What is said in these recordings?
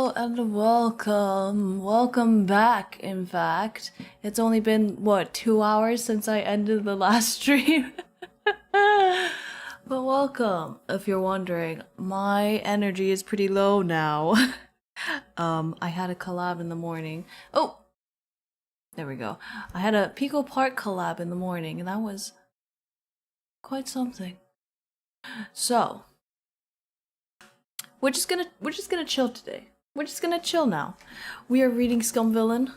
Hello and welcome. Welcome back, in fact. It's only been, what, 2 hours since I ended the last stream? But welcome. If you're wondering, my energy is pretty low now. I had a collab in the morning. Oh! There we go. I had a Pico Park collab in the morning, and that was quite something. So, we're just gonna chill today. We're just gonna chill now. We are reading Scum Villain,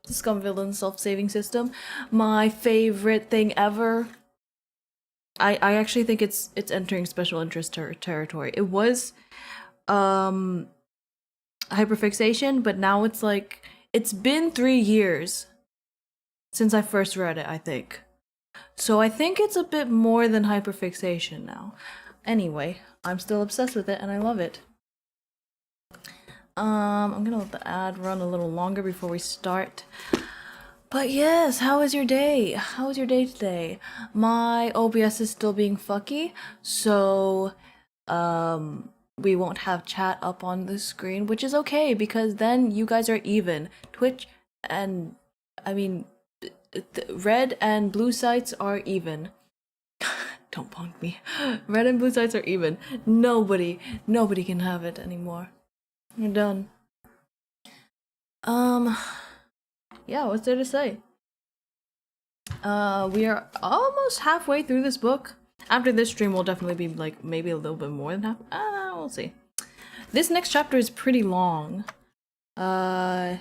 the Scum Villain self-saving system. My favorite thing ever. I actually think it's entering special interest territory. It was hyperfixation, but now it's like it's been 3 years since I first read it, I think. So I think it's a bit more than hyperfixation now. Anyway, I'm still obsessed with it and I love it. I'm gonna let the ad run a little longer before we start. But yes, how was your day? How was your day today? My OBS is still being fucky, so we won't have chat up on the screen, which is okay because then you guys are even. Twitch and red and blue sites are even. Don't punk me. Red and blue sites are even. Nobody can have it anymore. You're done. Yeah, what's there to say? We are almost halfway through this book. After this stream, we'll definitely be like maybe a little bit more than half. We'll see. This next chapter is pretty long. 2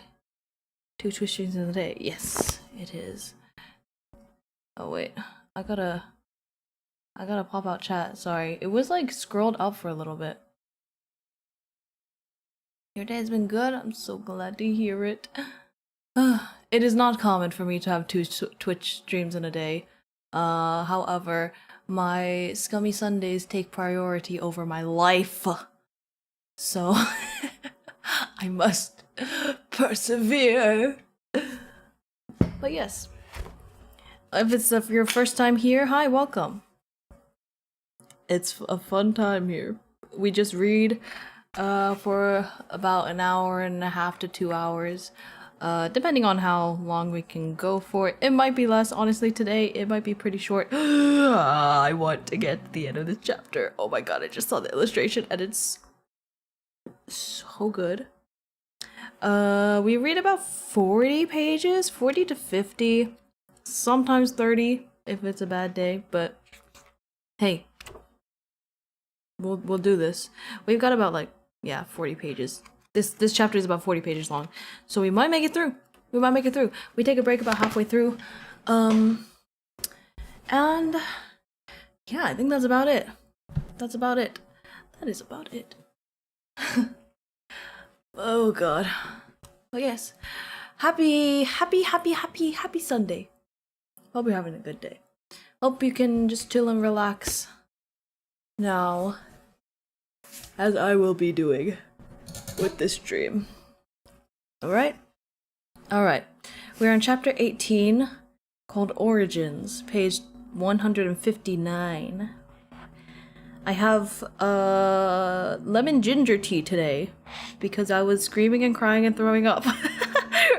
Twitch streams in the day. Yes, it is. Oh wait, I gotta pop out chat. Sorry, it was like scrolled up for a little bit. Your day has been good. I'm so glad to hear it. It is not common for me to have 2 Twitch streams in a day. However, my scummy Sundays take priority over my life. So, I must persevere. But yes, if it's your first time here, hi, welcome. It's a fun time here. We just read for about an hour and a half to 2 hours. Depending on how long we can go for. It might be less, honestly, today. It might be pretty short. I want to get to the end of this chapter. Oh my god, I just saw the illustration and it's so good. We read about 40 pages, 40 to 50, sometimes 30 if it's a bad day, but hey, we'll do this. We've got about 40 pages. This chapter is about 40 pages long, so we might make it through. We take a break about halfway through, and yeah, I think that's about it. That is about it. Oh god. But yes, happy Sunday. Hope you're having a good day. Hope you can just chill and relax now, as I will be doing with this stream. Alright? We're on chapter 18, called Origins, page 159. I have lemon ginger tea today, because I was screaming and crying and throwing up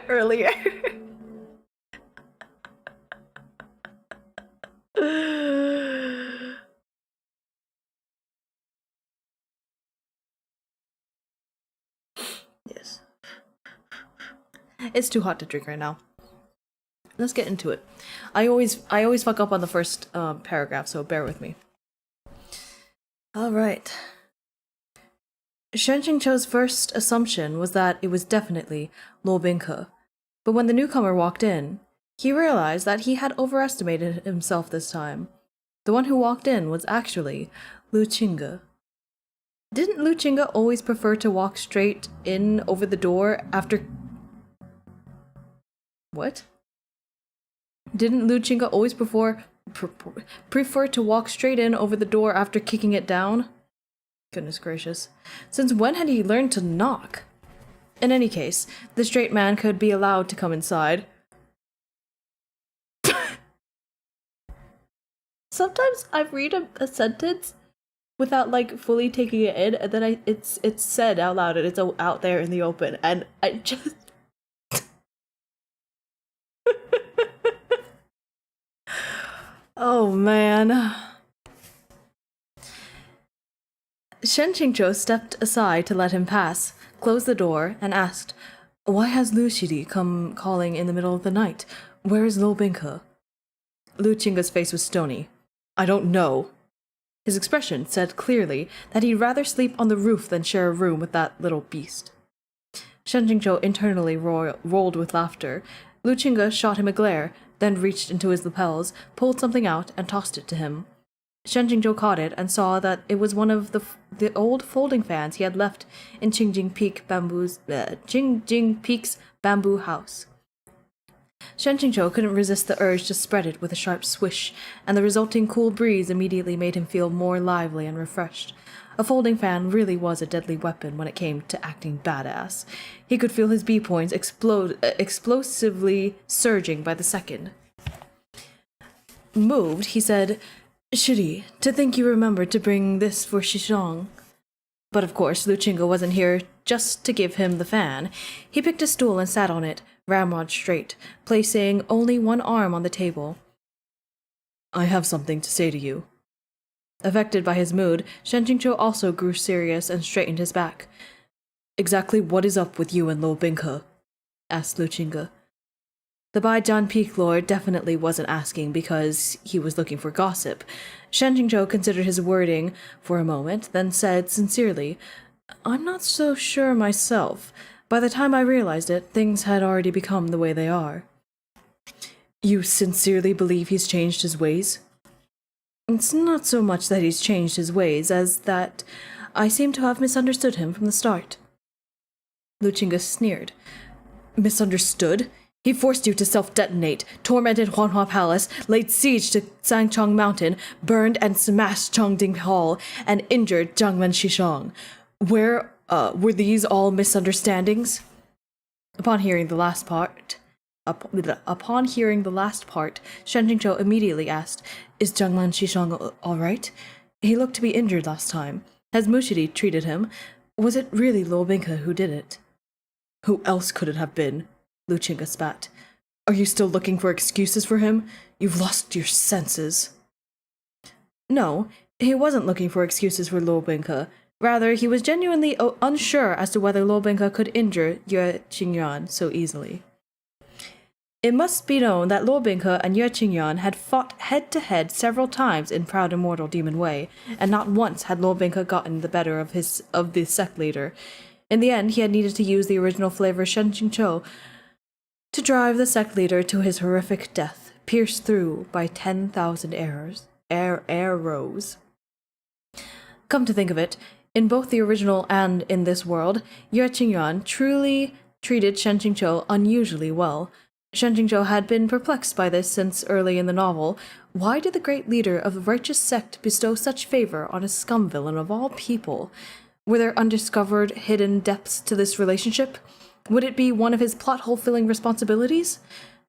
earlier. Yes. It's too hot to drink right now. Let's get into it. I always fuck up on the first paragraph, so bear with me. Alright. Shen Qingqiu's first assumption was that it was definitely Luo Bingke, but when the newcomer walked in, he realized that he had overestimated himself this time. The one who walked in was actually Lu Qingge. Didn't Lu Qingge always prefer to walk straight in over the door after... What? Didn't Lu Qingge always prefer to walk straight in over the door after kicking it down? Goodness gracious. Since when had he learned to knock? In any case, the straight man could be allowed to come inside. Sometimes I read a sentence without like fully taking it in, and then it's said out loud and it's out there in the open, and I just oh man. Shen Qingzhou stepped aside to let him pass, closed the door, and asked, "Why has Lu Shidi come calling in the middle of the night? Where is Lu Bingke?" Lu Qingge's face was stony. "I don't know." His expression said clearly that he'd rather sleep on the roof than share a room with that little beast. Shen Qingzhou internally rolled with laughter. Lu Qingge shot him a glare, then reached into his lapels, pulled something out, and tossed it to him. Shen Qingzhou caught it and saw that it was one of the old folding fans he had left in Qingjing Peak's bamboo house. Shen Qingzhou couldn't resist the urge to spread it with a sharp swish, and the resulting cool breeze immediately made him feel more lively and refreshed. A folding fan really was a deadly weapon when it came to acting badass. He could feel his B-points explosively surging by the second. Moved, he said, "Shitty, to think you remembered to bring this for Shishong." But of course, Lu Qingge wasn't here just to give him the fan. He picked a stool and sat on it, ramrod straight, placing only one arm on the table. "I have something to say to you." Affected by his mood, Shen Qingzhou also grew serious and straightened his back. "Exactly what is up with you and Lu Bingke?" asked Lu Qingge. The Baijian Peak Lord definitely wasn't asking because he was looking for gossip. Shen Qingzhou considered his wording for a moment, then said sincerely, "I'm not so sure myself. By the time I realized it, things had already become the way they are." "You sincerely believe he's changed his ways?" "It's not so much that he's changed his ways as that I seem to have misunderstood him from the start." Lu Qingge sneered. "Misunderstood? He forced you to self-detonate, tormented Huanhua Palace, laid siege to Sangchong Mountain, burned and smashed Chongding Hall, and injured Jiangmen Shishong. Where, were these all misunderstandings?" Upon hearing the last part, Shen Qingzhou immediately asked, "Is Jiangmen Shishong all right? He looked to be injured last time. Has Mushidi treated him? Was it really Lu Bingke who did it?" "Who else could it have been?" Lu Qingge spat. "Are you still looking for excuses for him? You've lost your senses." No, he wasn't looking for excuses for Lu Bingke. Rather, he was genuinely unsure as to whether Lu Bingke could injure Yue Qingyuan so easily. It must be known that Lu Bingke and Yue Qingyuan had fought head-to-head several times in Proud Immortal Demon Way, and not once had Lu Bingke gotten the better of the sect leader. In the end, he had needed to use the original flavor Shen Qingzhou to drive the sect leader to his horrific death, pierced through by 10,000 arrows. Come to think of it, in both the original and in this world, Yue Qingyuan truly treated Shen Qingzhou unusually well. Shen Qingzhou had been perplexed by this since early in the novel. Why did the great leader of the righteous sect bestow such favor on a scum villain of all people? Were there undiscovered, hidden depths to this relationship? Would it be one of his plot-hole-filling responsibilities?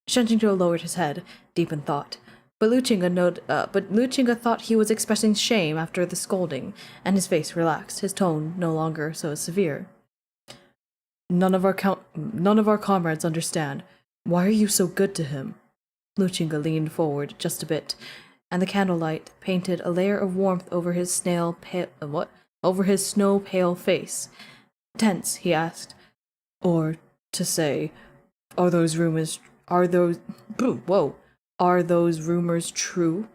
Shen Qingzhou lowered his head, deep in thought. But Lu Qingge thought he was expressing shame after the scolding, and his face relaxed, his tone no longer so severe. None of our comrades understand. Why are you so good to him?" Lu Qingge leaned forward just a bit, and the candlelight painted a layer of warmth over his snow pale face. Tense, he asked, "Or to say, are those rumors true?"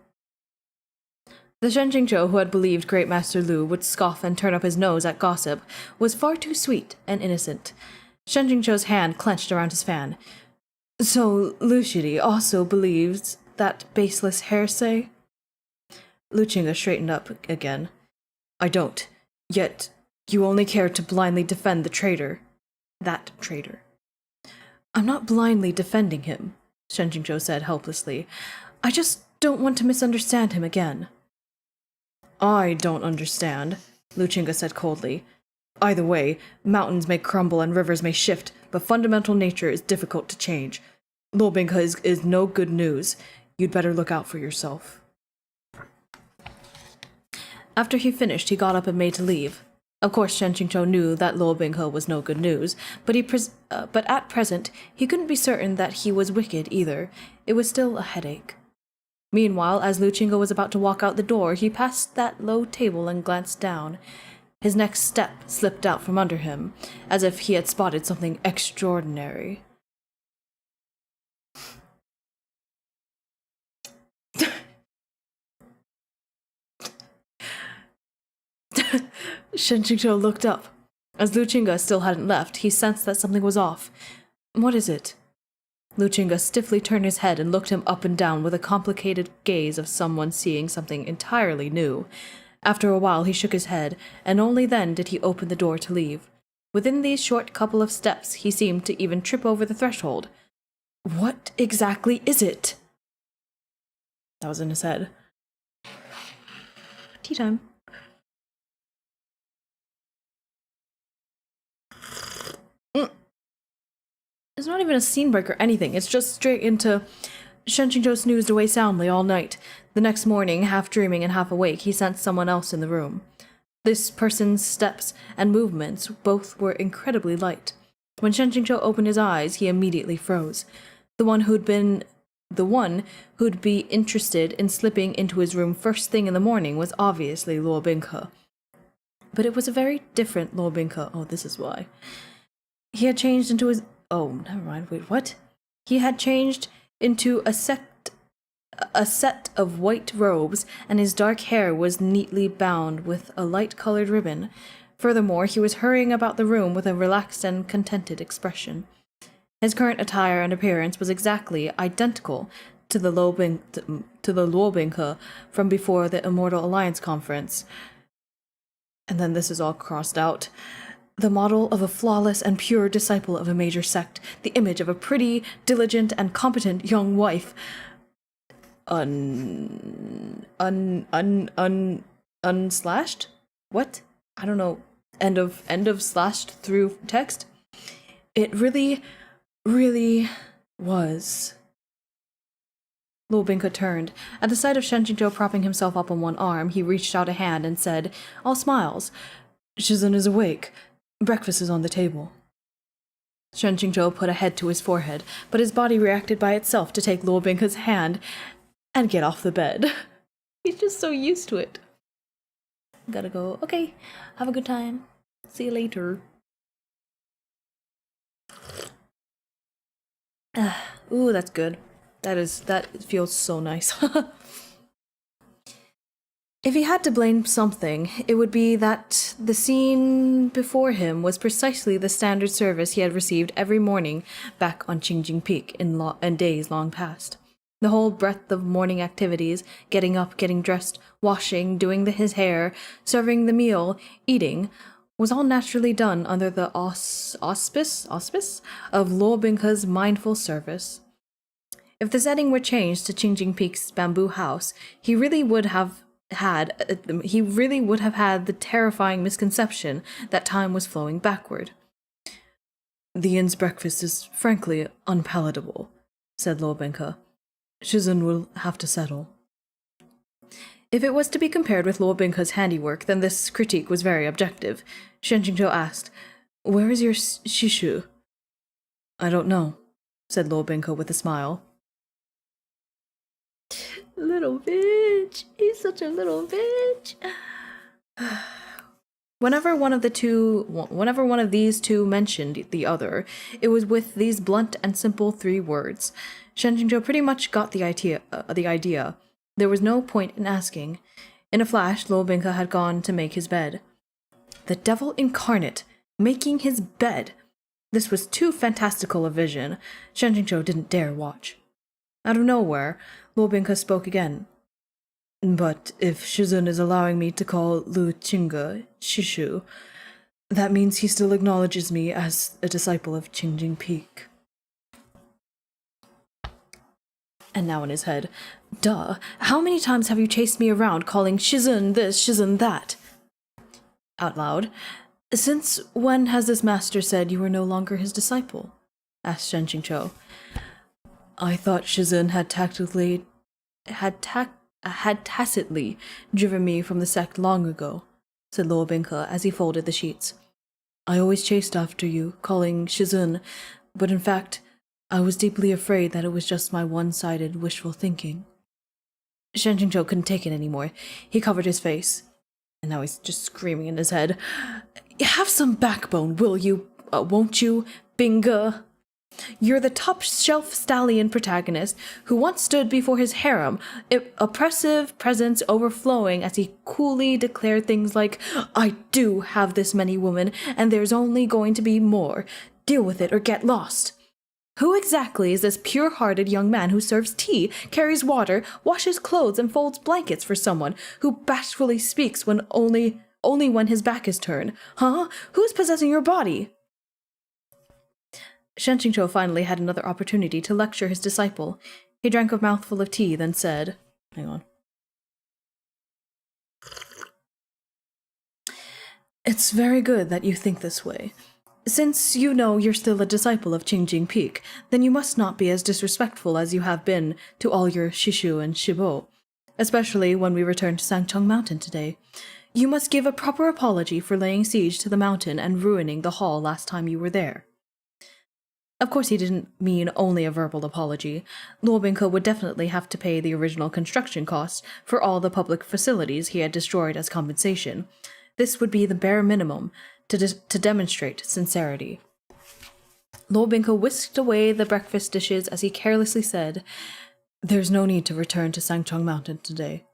The Shen Qingzhou who had believed Great Master Lu would scoff and turn up his nose at gossip was far too sweet and innocent. Shen Qingzhou's hand clenched around his fan. "So Lu Shidi also believes that baseless hearsay?" Lu Qingge straightened up again. "I don't. Yet you only care to blindly defend the traitor. That traitor." "I'm not blindly defending him," Shen Qingzhou said helplessly. "I just don't want to misunderstand him again." "I don't understand," Lu Qingge said coldly. "Either way, mountains may crumble and rivers may shift, but fundamental nature is difficult to change. Lu Bingke is no good news. You'd better look out for yourself." After he finished, he got up and made to leave. Of course, Shen Qingqiu knew that Luo Binghe was no good news, but at present he couldn't be certain that he was wicked either. It was still a headache. Meanwhile, as Lu Qingge was about to walk out the door, he passed that low table and glanced down. His next step slipped out from under him, as if he had spotted something extraordinary. Shen Qingqiu looked up. As Lu Qingge still hadn't left, he sensed that something was off. What is it? Lu Qingge stiffly turned his head and looked him up and down with a complicated gaze of someone seeing something entirely new. After a while he shook his head, and only then did he open the door to leave. Within these short couple of steps he seemed to even trip over the threshold. What exactly is it? That was in his head. Tea time. It's not even a scene break or anything. It's just straight into... Shen Qingqiu snoozed away soundly all night. The next morning, half dreaming and half awake, he sensed someone else in the room. This person's steps and movements both were incredibly light. When Shen Qingqiu opened his eyes, he immediately froze. The one who'd be interested in slipping into his room first thing in the morning was obviously Luo Binghe. But it was a very different Luo Binghe. Oh, this is why. He had changed into his... Oh, never mind. Wait, what? He had changed into a set of white robes, and his dark hair was neatly bound with a light-colored ribbon. Furthermore, he was hurrying about the room with a relaxed and contented expression. His current attire and appearance was exactly identical to the Luo Binghe from before the Immortal Alliance conference. And then this is all crossed out. The model of a flawless and pure disciple of a major sect, the image of a pretty, diligent, and competent young wife. Unslashed? What? I don't know. End of slashed through text? It really was. Luo Binghe turned. At the sight of Shen Qingqiu propping himself up on one arm, he reached out a hand and said, all smiles, "Shizun is awake. Breakfast is on the table." Shen Qingqiu put a head to his forehead, but his body reacted by itself to take Luo Binghe's hand and get off the bed. He's just so used to it. Gotta go. Okay, have a good time. See you later. Ooh, that's good. That feels so nice. If he had to blame something, it would be that the scene before him was precisely the standard service he had received every morning back on Qingjing Peak in days long past. The whole breadth of morning activities, getting up, getting dressed, washing, doing his hair, serving the meal, eating, was all naturally done under the auspice of Luo Binghe's mindful service. If the setting were changed to Qingjing Peak's bamboo house, he really would have had the terrifying misconception that time was flowing backward. "The inn's breakfast is frankly unpalatable," said Luo Binghe. "Shizun will have to settle." If it was to be compared with Luo Binghe's handiwork, then this critique was very objective. Shen Qingqiu asked, "Where is your Shishu?" "I don't know," said Luo Binghe with a smile. Little bitch. He's such a little bitch. Whenever one of these two mentioned the other, it was with these blunt and simple 3 words. Shen Qingqiu pretty much got the idea. There was no point in asking. In a flash, Luo Binghe had gone to make his bed. The devil incarnate, making his bed. This was too fantastical a vision. Shen Qingqiu didn't dare watch. Out of nowhere, Luo Binghe spoke again. "But if Shizun is allowing me to call Lu Qingge Shishu, that means he still acknowledges me as a disciple of Qingjing Peak." And now in his head, "Duh, how many times have you chased me around calling Shizun this, Shizun that?" Out loud, "Since when has this master said you were no longer his disciple?" asked Shen Qingqiu. "I thought Shizun had had tacitly driven me from the sect long ago, said Lord Binka as he folded the sheets. I always chased after you, calling Shizun, but in fact, I was deeply afraid that it was just my one-sided wishful thinking. Shen Jingzhou couldn't take it anymore. He covered his face, and now he's just screaming in his head. Have some backbone, will you? Won't you, Binga? You're the top-shelf stallion protagonist who once stood before his harem, oppressive presence overflowing as he coolly declared things like, I do have this many women, and there's only going to be more. Deal with it or get lost. Who exactly is this pure-hearted young man who serves tea, carries water, washes clothes, and folds blankets for someone who bashfully speaks when only when his back is turned? Huh? Who's possessing your body? Shen Qingzhou finally had another opportunity to lecture his disciple. He drank a mouthful of tea, then said, Hang on. It's very good that you think this way. Since you know you're still a disciple of Qingjing Peak, then you must not be as disrespectful as you have been to all your Shishu and Shibo, especially when we return to Sangcheng Mountain today. You must give a proper apology for laying siege to the mountain and ruining the hall last time you were there. Of course he didn't mean only a verbal apology. Luo Bingke would definitely have to pay the original construction costs for all the public facilities he had destroyed as compensation. This would be the bare minimum to demonstrate sincerity. Luo Bingke whisked away the breakfast dishes as he carelessly said, There's no need to return to Sangchong Mountain today.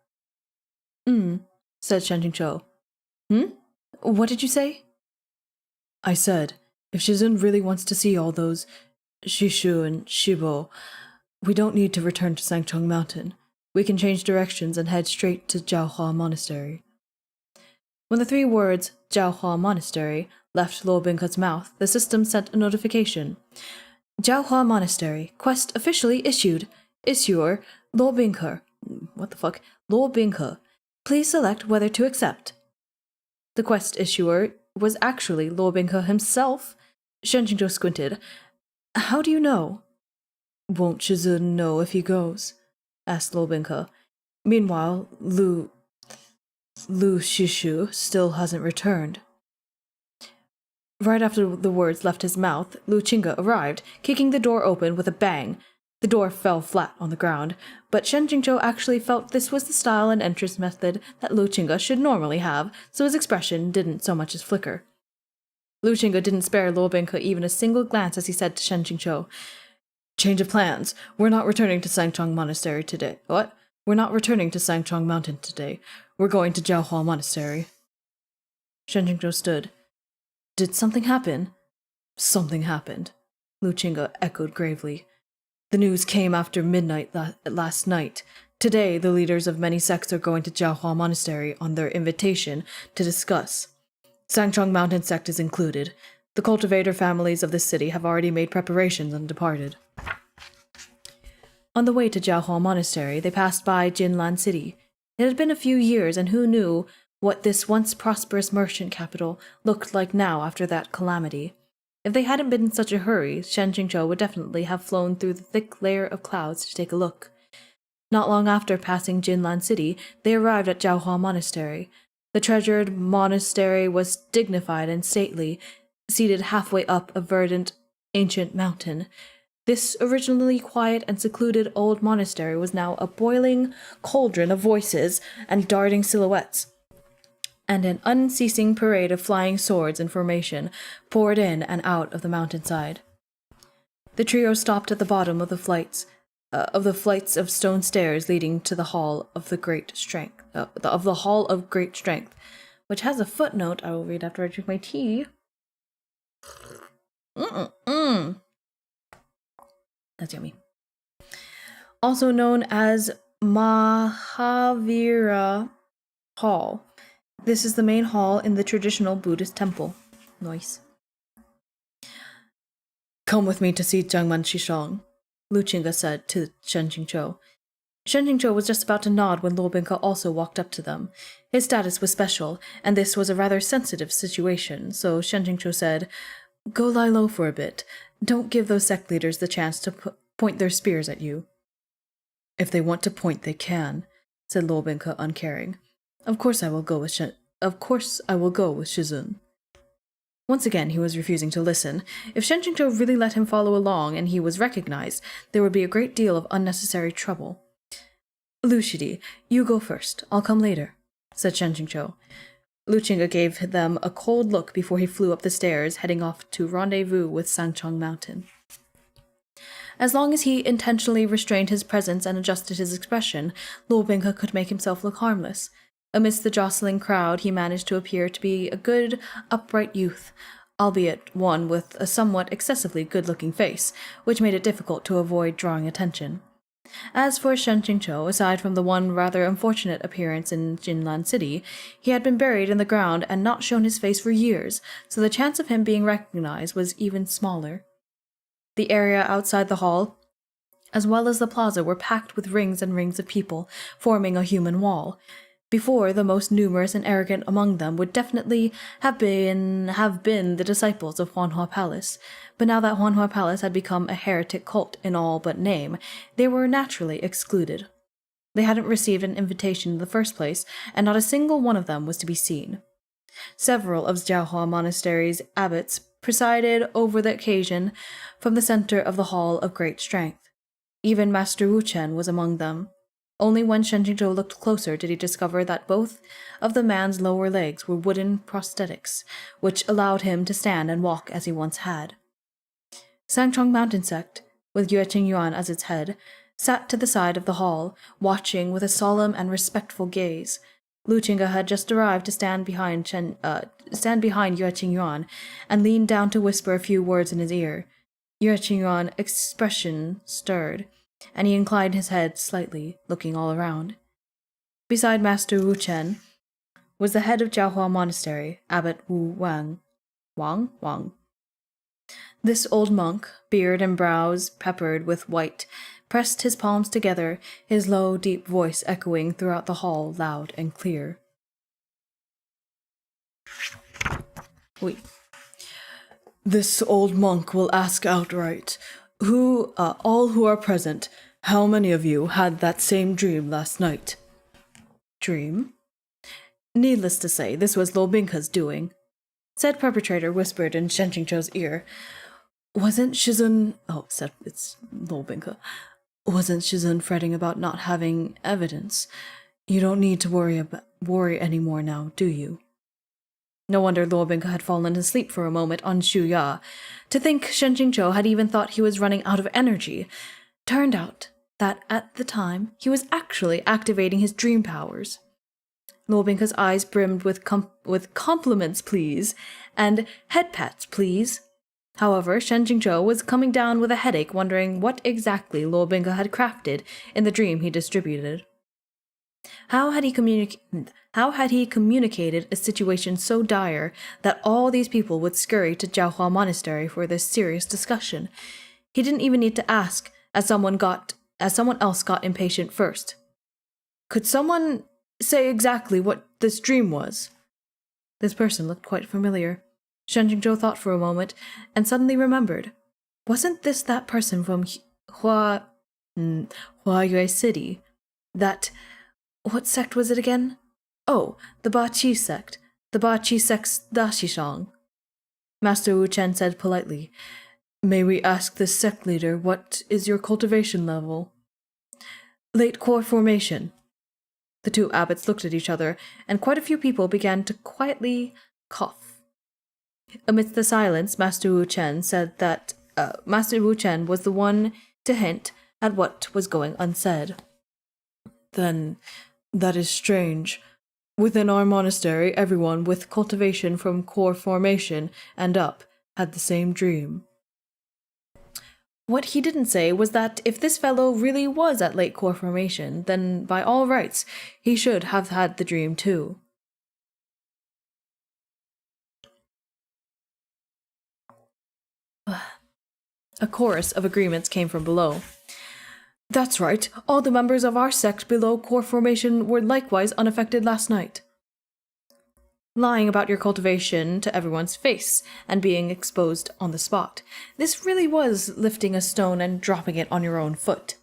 Said Shen Jingzhou. What did you say? I said, if Shizun really wants to see all those Shishu and Shibo, we don't need to return to Sangchong Mountain. We can change directions and head straight to Jiaohua Monastery. When the three words, Jiaohua Monastery, left Luo Bingke's mouth, the system sent a notification. Jiaohua Monastery, quest officially issued. Issuer, Luo Bingke. What the fuck? Luo Bingke. Please select whether to accept. The quest issuer was actually Luo Bingke himself. Shen Jingzhou squinted. How do you know? Won't Shizun know if he goes? Asked Luo Bingke. Meanwhile, Lu Shishu still hasn't returned. Right after the words left his mouth, Lu Qingge arrived, kicking the door open with a bang. The door fell flat on the ground, but Shen Jingzhou actually felt this was the style and entrance method that Lu Qingge should normally have, so his expression didn't so much as flicker. Lu Qingge didn't spare Luo Bingke even a single glance as he said to Shen Jingzhou, Change of plans. We're not returning to Sangchong Monastery today. What? We're not returning to Sangchong Mountain today. We're going to Jiaohua Monastery. Shen Jingzhou stood. Did something happen? Something happened, Lu Qingge echoed gravely. The news came after midnight last night. Today, the leaders of many sects are going to Jiaohua Monastery on their invitation to discuss. Sangchong Mountain sect is included. The cultivator families of this city have already made preparations and departed. On the way to Jiaohua Monastery, they passed by Jinlan City. It had been a few years, and who knew what this once prosperous merchant capital looked like now after that calamity. If they hadn't been in such a hurry, Shen Jingzhou would definitely have flown through the thick layer of clouds to take a look. Not long after passing Jinlan City, they arrived at Jiaohua Monastery. The treasured monastery was dignified and stately, seated halfway up a verdant, ancient mountain. This originally quiet and secluded old monastery was now a boiling cauldron of voices and darting silhouettes, and an unceasing parade of flying swords in formation poured in and out of the mountainside. The trio stopped at the bottom of the flights of stone stairs leading to the Hall of the Great Strength, the Hall of Great Strength, which has a footnote I will read after I drink my tea. That's yummy. Also known as Mahavira Hall. This is the main hall in the traditional Buddhist temple. Nice. Come with me to see Jiangman Shishong, Lu Qingge said to Shen Jingzhou. Shen Jingzhou was just about to nod when Luo Bingke also walked up to them. His status was special, and this was a rather sensitive situation, so Shen Jingzhou said, Go lie low for a bit. Don't give those sect leaders the chance to point their spears at you. If they want to point, they can, said Luo Bingke, uncaring. Of course I will go with Shizun. Once again, he was refusing to listen. If Shen Qingzhou really let him follow along and he was recognized, there would be a great deal of unnecessary trouble. Lu Shidi, you go first. I'll come later, said Shen Qingzhou. Lu Qingge gave them a cold look before he flew up the stairs, heading off to rendezvous with Sangchong Mountain. As long as he intentionally restrained his presence and adjusted his expression, Luo Bingke could make himself look harmless. Amidst the jostling crowd, he managed to appear to be a good, upright youth, albeit one with a somewhat excessively good-looking face, which made it difficult to avoid drawing attention. As for Shen Qingzhou, aside from the one rather unfortunate appearance in Jinlan City, he had been buried in the ground and not shown his face for years, so the chance of him being recognized was even smaller. The area outside the hall, as well as the plaza, were packed with rings and rings of people, forming a human wall. Before, the most numerous and arrogant among them would definitely have been the disciples of Huanhua Palace, but now that Huanhua Palace had become a heretic cult in all but name, they were naturally excluded. They hadn't received an invitation in the first place, and not a single one of them was to be seen. Several of Jiahua Monastery's abbots presided over the occasion from the center of the hall of great strength. Even Master Wu Chen was among them. Only when Shen Qingzhou looked closer did he discover that both of the man's lower legs were wooden prosthetics, which allowed him to stand and walk as he once had. Sangchong Mountain Sect, with Yue Qingyuan as its head, sat to the side of the hall, watching with a solemn and respectful gaze. Lu Qingge had just arrived to stand behind Yue Qingyuan and leaned down to whisper a few words in his ear. Yue Qingyuan's expression stirred, and he inclined his head slightly, looking all around. Beside Master Wu Chen was the head of Jiahua Monastery, Abbot Wu Wang. This old monk, beard and brows peppered with white, pressed his palms together, his low, deep voice echoing throughout the hall loud and clear. This old monk will ask outright, all who are present, how many of you had that same dream last night? Dream? Needless to say, this was Luo Bingke's doing. Said perpetrator whispered in Shen Qingzhou's ear. Wasn't Shizun... it's Luo Bingke. Wasn't Shizun fretting about not having evidence? You don't need to worry anymore now, do you? No wonder Luo Bingke had fallen asleep for a moment on Shu Ya. To think Shen Qingzhou had even thought he was running out of energy. Turned out that at the time he was actually activating his dream powers. Luo Bingke's eyes brimmed with compliments, please, and head pats, please. However, Shen Qingzhou was coming down with a headache, wondering what exactly Luo Bingke had crafted in the dream he distributed. How had he communicated a situation so dire that all these people would scurry to Jiahua Monastery for this serious discussion? He didn't even need to ask, as someone else got impatient first. Could someone say exactly what this dream was? This person looked quite familiar. Shen Qingzhou thought for a moment, and suddenly remembered. Wasn't this that person from Huayue City? What sect was it again? Oh, the Ba Qi sect. The Ba Qi sect's Dashishang. Master Wu Chen said politely, May we ask this sect leader, what is your cultivation level? Late core formation. The two abbots looked at each other, and quite a few people began to quietly cough. Amidst the silence, Master Wu Chen said that Master Wu Chen was the one to hint at what was going unsaid. Then, that is strange. Within our monastery, everyone with cultivation from core formation and up had the same dream. What he didn't say was that if this fellow really was at late core formation, then by all rights, he should have had the dream too. A chorus of agreements came from below. That's right, all the members of our sect below core formation were likewise unaffected last night. Lying about your cultivation to everyone's face and being exposed on the spot. This really was lifting a stone and dropping it on your own foot.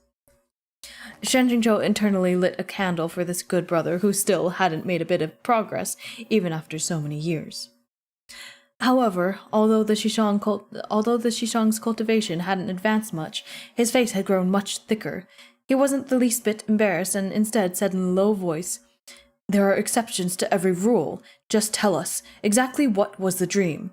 Shen Jingzhou internally lit a candle for this good brother who still hadn't made a bit of progress, even after so many years. However, although the Shishang's cultivation hadn't advanced much, his face had grown much thicker. He wasn't the least bit embarrassed and instead said in a low voice, "There are exceptions to every rule. Just tell us, exactly what was the dream?"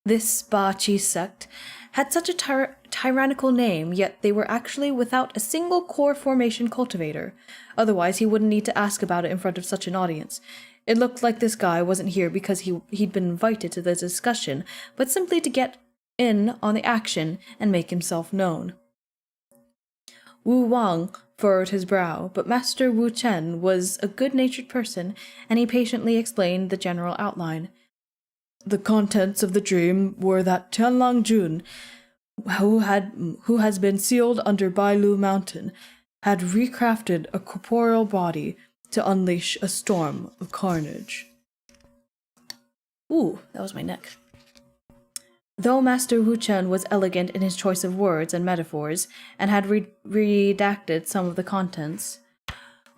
This Ba Chi sect had such a tyrannical name, yet they were actually without a single core formation cultivator. Otherwise, he wouldn't need to ask about it in front of such an audience. It looked like this guy wasn't here because he'd been invited to the discussion, but simply to get in on the action and make himself known. Wu Wang furrowed his brow, but Master Wu Chen was a good-natured person, and he patiently explained the general outline. The contents of the dream were that Tianlang Jun, who has been sealed under Bailu Mountain, had recrafted a corporeal body to unleash a storm of carnage. Ooh, that was my neck. Though Master Wu Chen was elegant in his choice of words and metaphors, and had redacted some of the contents,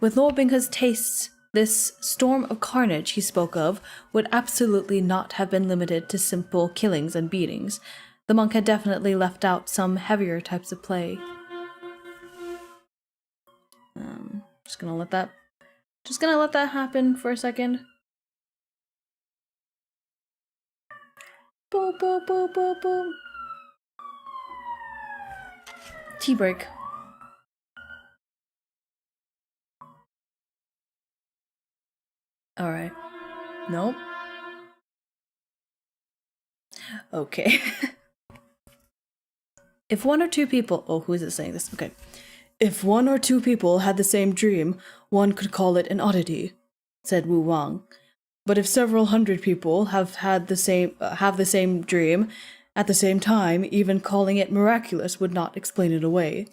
with Luo Binghe's tastes, this storm of carnage he spoke of would absolutely not have been limited to simple killings and beatings. The monk had definitely left out some heavier types of play. Just gonna let that happen for a second. Boom, boom, boom, boom, boom. Tea break. Alright. Nope. Okay. If one or two people... Oh, who is it saying this? Okay. If one or two people had the same dream, one could call it an oddity, said Wu Wang. But if several hundred people have the same dream at the same time, even calling it miraculous would not explain it away.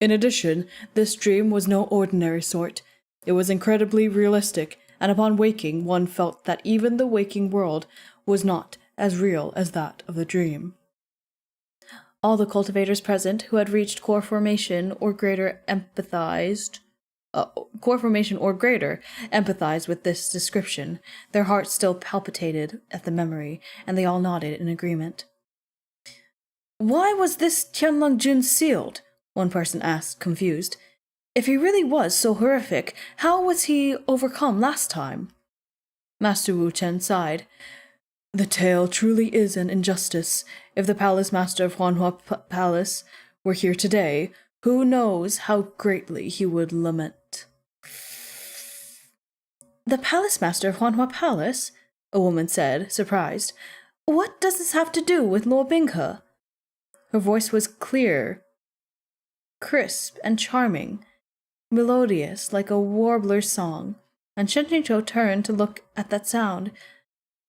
In addition, this dream was no ordinary sort. It was incredibly realistic, and upon waking, one felt that even the waking world was not as real as that of the dream. All the cultivators present who had reached core formation or greater empathized with this description. Their hearts still palpitated at the memory, and they all nodded in agreement. Why was this Tianlang Jun sealed? One person asked, confused. If he really was so horrific, how was he overcome last time? Master Wu Chen sighed. The tale truly is an injustice. If the palace master of Huanhua Palace were here today, who knows how greatly he would lament. The palace master of Huanhua Palace? A woman said, surprised. What does this have to do with Luo Binghe? Her voice was clear, crisp, and charming, melodious like a warbler's song, and Shen Jingzhou turned to look at that sound.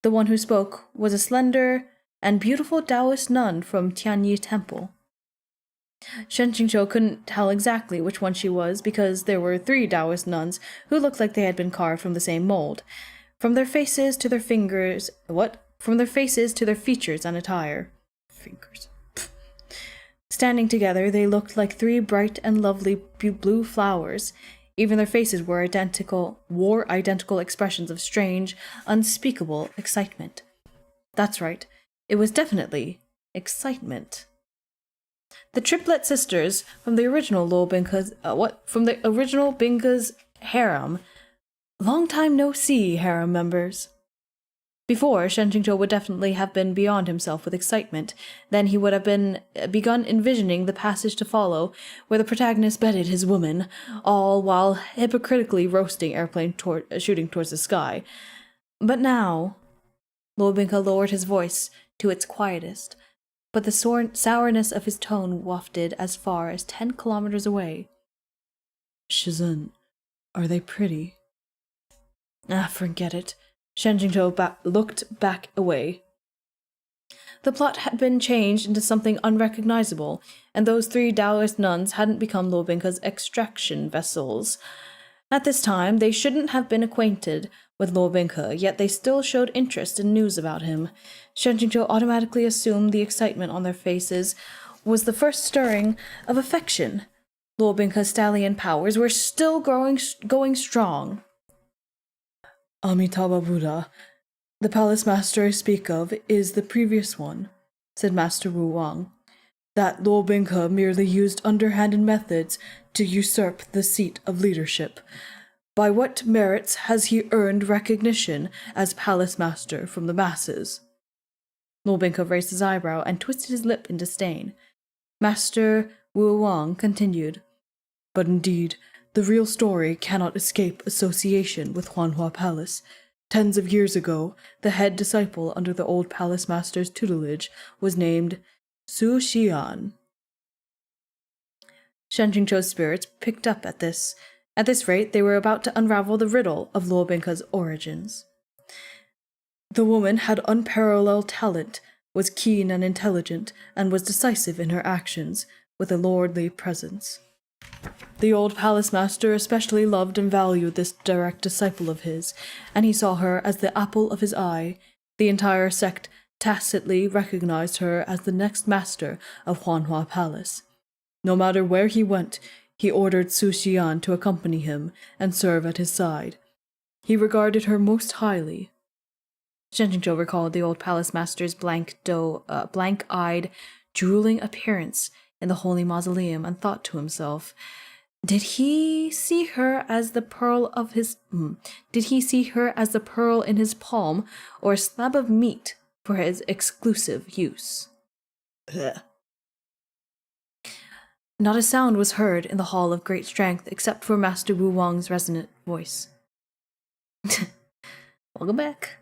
The one who spoke was a slender and beautiful Taoist nun from Tianyi Temple. Shen Jingzhou couldn't tell exactly which one she was because there were 3 Taoist nuns who looked like they had been carved from the same mold. From their faces to their features and attire. Fingers. Standing together, they looked like 3 bright and lovely blue flowers. Even their faces wore identical expressions of strange, unspeakable excitement. That's right, it was definitely excitement. The triplet sisters from the original Binghe's harem. Long time no see, harem members. Before, Shen Jingzhou would definitely have been beyond himself with excitement. Then he would have begun envisioning the passage to follow, where the protagonist bedded his woman, all while hypocritically roasting airplane shooting towards the sky. But now, Luo Binghe lowered his voice to its quietest, but the sourness of his tone wafted as far as 10 kilometers away. Shizun, are they pretty? Forget it. Shen Jingzhou looked back away. The plot had been changed into something unrecognizable, and those 3 Taoist nuns hadn't become Luo Binghe's extraction vessels. At this time, they shouldn't have been acquainted with Luo Binghe, yet they still showed interest in news about him. Shen Jingzhou automatically assumed the excitement on their faces was the first stirring of affection. Lobinka's stallion powers were still going strong. Amitabha Buddha, the palace master I speak of is the previous one, said Master Wu Wang. That Lobinka merely used underhanded methods to usurp the seat of leadership. By what merits has he earned recognition as palace master from the masses? Lobinka raised his eyebrow and twisted his lip in disdain. Master Wu Wang continued, But indeed, the real story cannot escape association with Huanhua Palace. Tens of years ago, the head disciple under the old palace master's tutelage was named Su Xian. Shen Jingzhou's spirits picked up at this. At this rate, they were about to unravel the riddle of Luo Binka's origins. The woman had unparalleled talent, was keen and intelligent, and was decisive in her actions, with a lordly presence. The old palace master especially loved and valued this direct disciple of his, and he saw her as the apple of his eye. The entire sect tacitly recognized her as the next master of Huanhua Palace. No matter where he went, he ordered Su Xian to accompany him and serve at his side. He regarded her most highly. Shen Jingzhou recalled the old palace master's blank-eyed, drooling appearance in the holy mausoleum and thought to himself, Did he see her as the pearl in his palm, or a slab of meat for his exclusive use? Ugh. Not a sound was heard in the hall of great strength except for Master Wu Wang's resonant voice. Welcome back.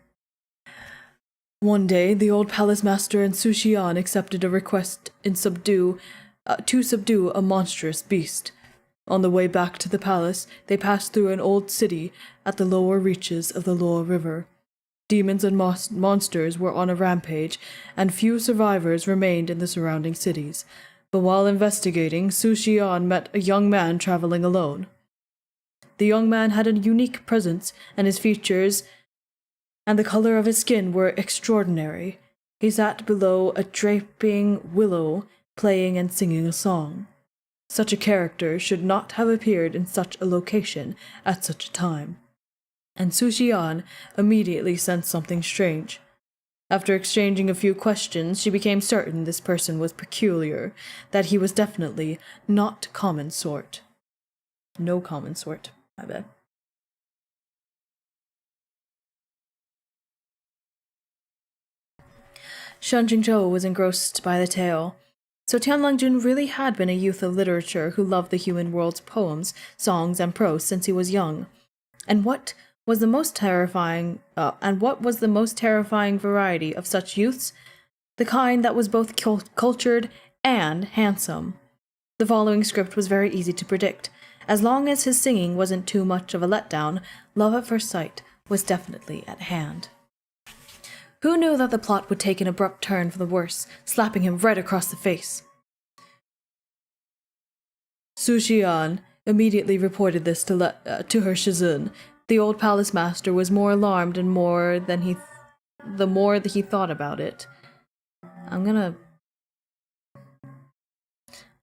One day, the old palace master and Su Xian accepted a request to subdue a monstrous beast. On the way back to the palace, they passed through an old city at the lower reaches of the Luo River. Demons and monsters were on a rampage, and few survivors remained in the surrounding cities. But while investigating, Su Xian met a young man traveling alone. The young man had a unique presence, and his features and the color of his skin were extraordinary. He sat below a draping willow, playing and singing a song. Such a character should not have appeared in such a location at such a time. And Su Xian immediately sensed something strange. After exchanging a few questions, she became certain this person was peculiar, that he was definitely not common sort. No common sort, I bet. Shen Jingzhou was engrossed by the tale. So Tianlang Jun really had been a youth of literature who loved the human world's poems, songs, and prose since he was young. And what was the most terrifying variety of such youths? The kind that was both cultured and handsome. The following script was very easy to predict. As long as his singing wasn't too much of a letdown, love at first sight was definitely at hand. Who knew that the plot would take an abrupt turn for the worse, slapping him right across the face? Su Xian immediately reported this to her Shizun. The old palace master was more alarmed and the more that he thought about it. I'm gonna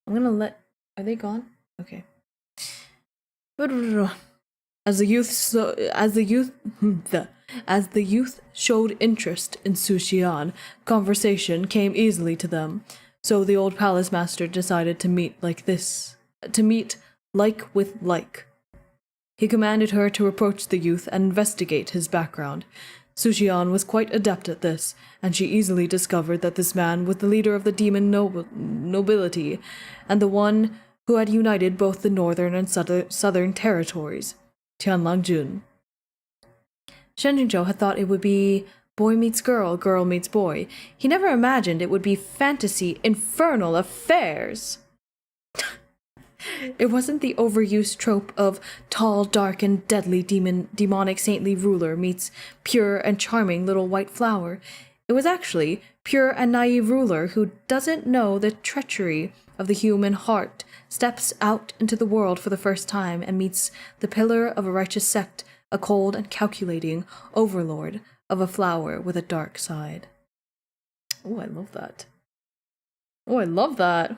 let... Are they gone? Okay. As the youth showed interest in Su Xian, conversation came easily to them. So the old palace master decided to meet like with like. He commanded her to approach the youth and investigate his background. Su Xian was quite adept at this, and she easily discovered that this man was the leader of the demon nobility, and the one who had united both the northern and southern territories, Tianlang Jun. Shen Jingzhou had thought it would be boy meets girl, girl meets boy. He never imagined it would be fantasy, infernal affairs. It wasn't the overused trope of tall, dark, and deadly demonic saintly ruler meets pure and charming little white flower. It was actually pure and naive ruler who doesn't know the treachery of the human heart, steps out into the world for the first time and meets the pillar of a righteous sect, a cold and calculating overlord of a flower with a dark side. Oh, I love that. Oh, I love that.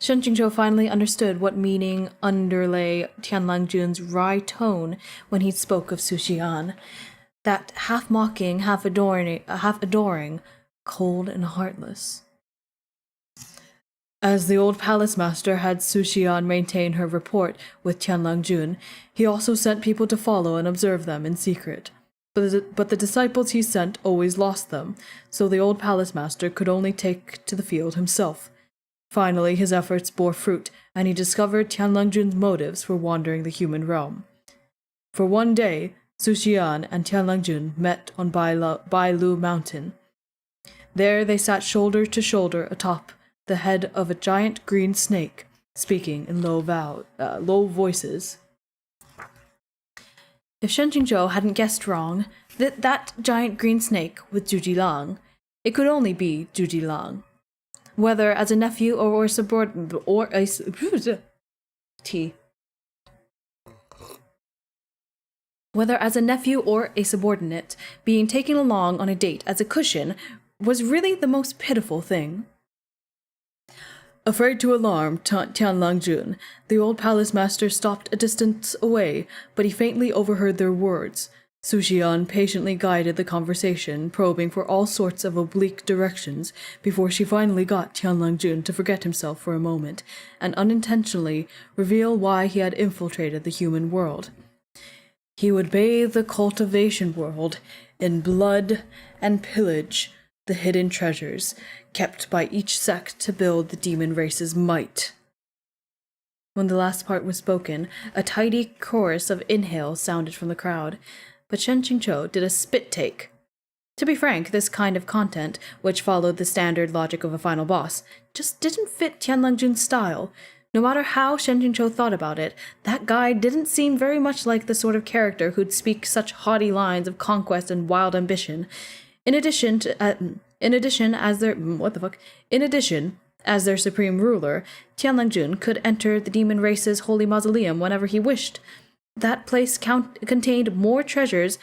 Shen Qingzhou finally understood what meaning underlay Tianlang Jun's wry tone when he spoke of Su Xian. That half-mocking, half-adoring, cold and heartless. As the old palace master had Su Xian maintain her report with Tianlang Jun, he also sent people to follow and observe them in secret. But the disciples he sent always lost them, so the old palace master could only take to the field himself. Finally, his efforts bore fruit, and he discovered Tianlang Jun's motives for wandering the human realm. For one day, Su Xian and Tianlang Jun met on Bai Lu Mountain. There they sat shoulder to shoulder atop the head of a giant green snake, speaking in low voices. If Shen Qingzhou hadn't guessed wrong, that giant green snake was Zhu Lang, it could only be Zhu Lang. Whether as a nephew or a subordinate, Whether as a nephew or a subordinate, being taken along on a date as a cushion was really the most pitiful thing. Afraid to alarm Tianlang Jun, the old palace master stopped a distance away, but he faintly overheard their words. Su Xian patiently guided the conversation, probing for all sorts of oblique directions, before she finally got Tianlang Jun to forget himself for a moment, and unintentionally reveal why he had infiltrated the human world. He would bathe the cultivation world in blood and pillage the hidden treasures kept by each sect to build the demon race's might. When the last part was spoken, a tidy chorus of inhales sounded from the crowd, but Shen Qingzhou did a spit take. To be frank, this kind of content, which followed the standard logic of a final boss, just didn't fit Tianlang Jun's style. No matter how Shen Qingzhou thought about it, that guy didn't seem very much like the sort of character who'd speak such haughty lines of conquest and wild ambition. In addition, as their supreme ruler, Tianlang Jun could enter the demon race's holy mausoleum whenever he wished. That place contained more treasures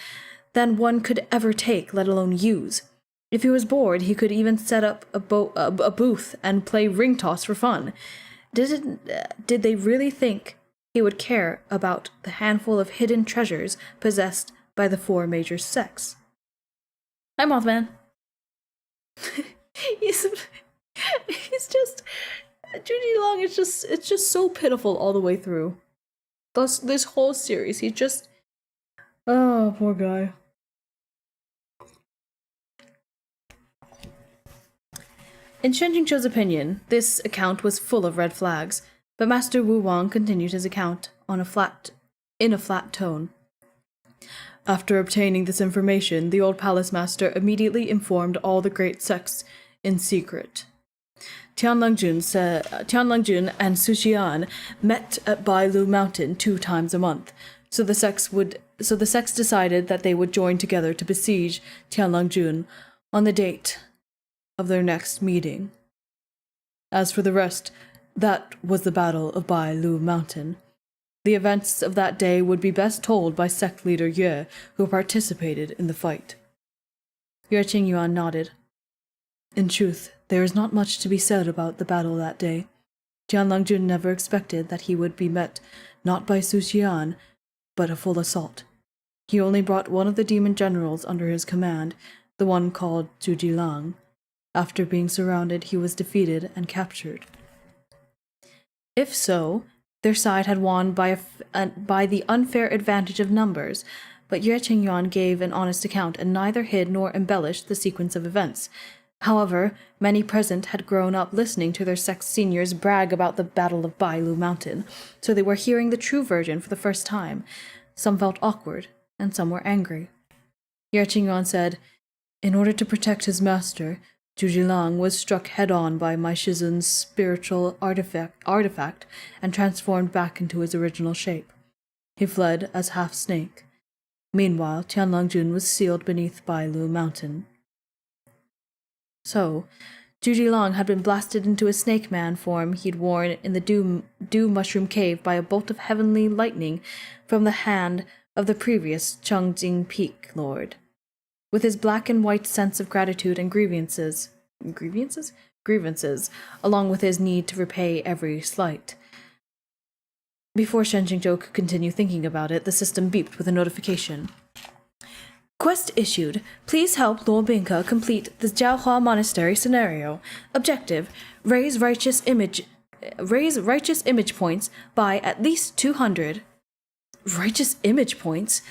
than one could ever take, let alone use. If he was bored, he could even set up a booth and play ring toss for fun. Did they really think he would care about the handful of hidden treasures possessed by the 4 major sects? Hi, Mothman. he's just Judy Long it's just so pitiful all the way through. This whole series, he just poor guy. In Shen Qingzhou's opinion, this account was full of red flags, but Master Wu Wang continued his account in a flat tone. After obtaining this information, the old palace master immediately informed all the great sects in secret. Tianlang Jun and Su Xian met at Bai Lu Mountain 2 times a month, so the sects decided that they would join together to besiege Tianlang Jun on the date of their next meeting. As for the rest, that was the Battle of Bai Lu Mountain. The events of that day would be best told by sect leader Yue, who participated in the fight. Yue Qingyuan nodded. In truth, there is not much to be said about the battle that day. Tianlang Jun never expected that he would be met not by Su Xian, but a full assault. He only brought one of the demon generals under his command, the one called Zhu Lang. After being surrounded, he was defeated and captured. If so, their side had won by the unfair advantage of numbers, but Yue Qingyuan gave an honest account and neither hid nor embellished the sequence of events. However, many present had grown up listening to their sect seniors brag about the Battle of Bai Lu Mountain, so they were hearing the true version for the first time. Some felt awkward, and some were angry. Yue Qingyuan said, "In order to protect his master, Zhu Lang was struck head-on by Mai Shizun's spiritual artifact and transformed back into his original shape. He fled as half-snake. Meanwhile, Tianlang Jun was sealed beneath Bai Lu Mountain." So, Zhu Lang had been blasted into a snake man form he'd worn in the dew mushroom cave by a bolt of heavenly lightning from the hand of the previous Chengjing Peak Lord. With his black and white sense of gratitude and grievances, grievances, along with his need to repay every slight. Before Shen Qingzhou could continue thinking about it, the system beeped with a notification. Quest issued. Please help Luo Bingke complete the Jiaohua Monastery scenario. Objective: raise righteous image points by at least 200. Righteous image points?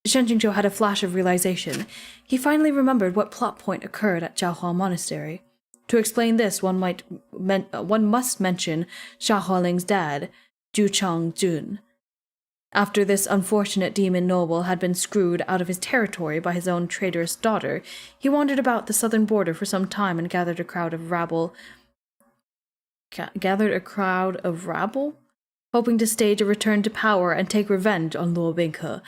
Shen Qingzhou had a flash of realization. He finally remembered what plot point occurred at Jiaohua Monastery. To explain this, one must mention Xia Hualing's dad, Zhu Changjun. After this unfortunate demon noble had been screwed out of his territory by his own traitorous daughter, he wandered about the southern border for some time and gathered a crowd of rabble, hoping to stage a return to power and take revenge on Luo Bingke.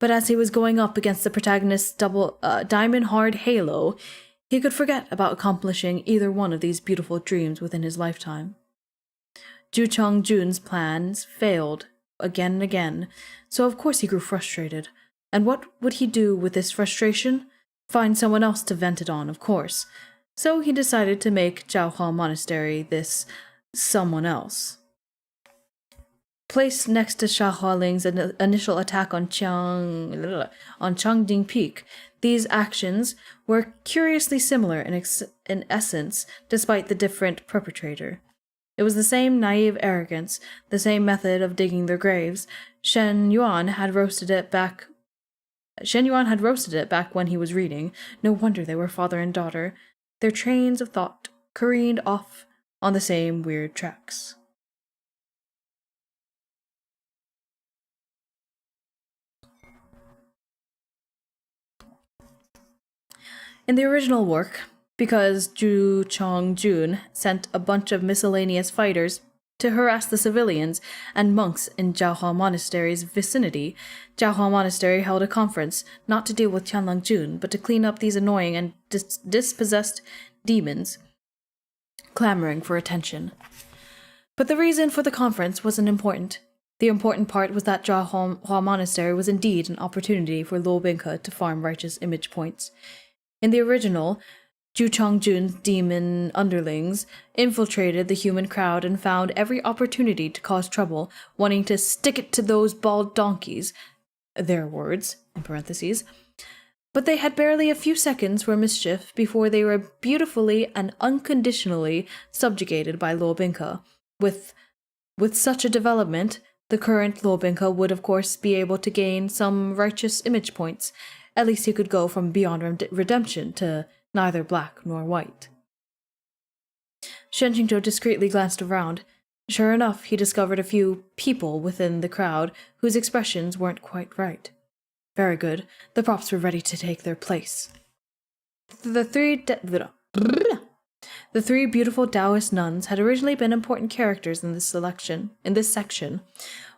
But as he was going up against the protagonist's diamond-hard halo, he could forget about accomplishing either one of these beautiful dreams within his lifetime. Zhu Changjun's plans failed again and again, so of course he grew frustrated. And what would he do with this frustration? Find someone else to vent it on, of course. So he decided to make Jiaohua Monastery this someone else. Placed next to Xia Hualing's initial attack on Changding Peak, these actions were curiously similar in essence, despite the different perpetrator. It was the same naive arrogance, the same method of digging their graves. Shen Yuan had roasted it back when he was reading. No wonder they were father and daughter. Their trains of thought careened off on the same weird tracks. In the original work, because Zhu Changjun sent a bunch of miscellaneous fighters to harass the civilians and monks in Jiaohua Monastery's vicinity, Jiaohua Monastery held a conference, not to deal with Tianlang Jun, but to clean up these annoying and dispossessed demons clamoring for attention. But the reason for the conference wasn't important. The important part was that Jiaohua Monastery was indeed an opportunity for Luo Bingke to farm righteous image points. In the original, Zhu Changjun's demon underlings infiltrated the human crowd and found every opportunity to cause trouble, wanting to stick it to those bald donkeys, their words, in parentheses. But they had barely a few seconds for mischief before they were beautifully and unconditionally subjugated by Luo Bingke. With such a development, the current Luo Bingke would of course be able to gain some righteous image points. At least he could go from beyond redemption to neither black nor white. Shen Qingzhou discreetly glanced around. Sure enough, he discovered a few people within the crowd whose expressions weren't quite right. Very good. The props were ready to take their place. The three beautiful Taoist nuns had originally been important characters in this section.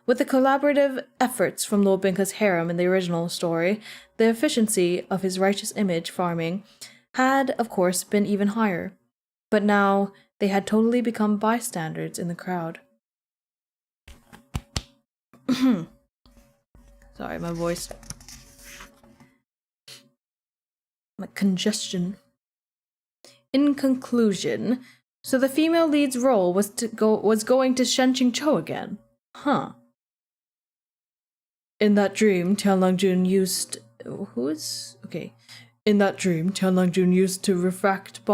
With the collaborative efforts from Luo Bingke's harem in the original story, the efficiency of his righteous image farming had, of course, been even higher. But now they had totally become bystanders in the crowd. Sorry, my voice. My congestion. In conclusion, so the female lead's role was going to Shen Qingzhou again. Huh. In that dream, Tianlang Jun used... In that dream, Tianlang Jun used a refracted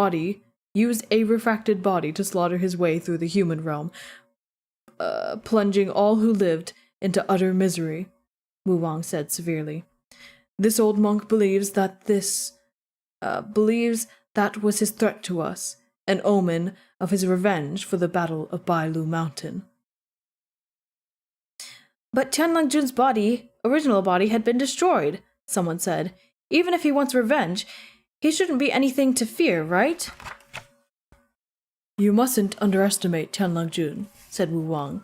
body to slaughter his way through the human realm, plunging all who lived into utter misery, Wu Wang said severely. This old monk believes that was his threat to us, an omen of his revenge for the Battle of Bailu Mountain. But Tianlang Jun's original body, had been destroyed, someone said. Even if he wants revenge, he shouldn't be anything to fear, right? You mustn't underestimate Tianlang Jun, said Wu Wang.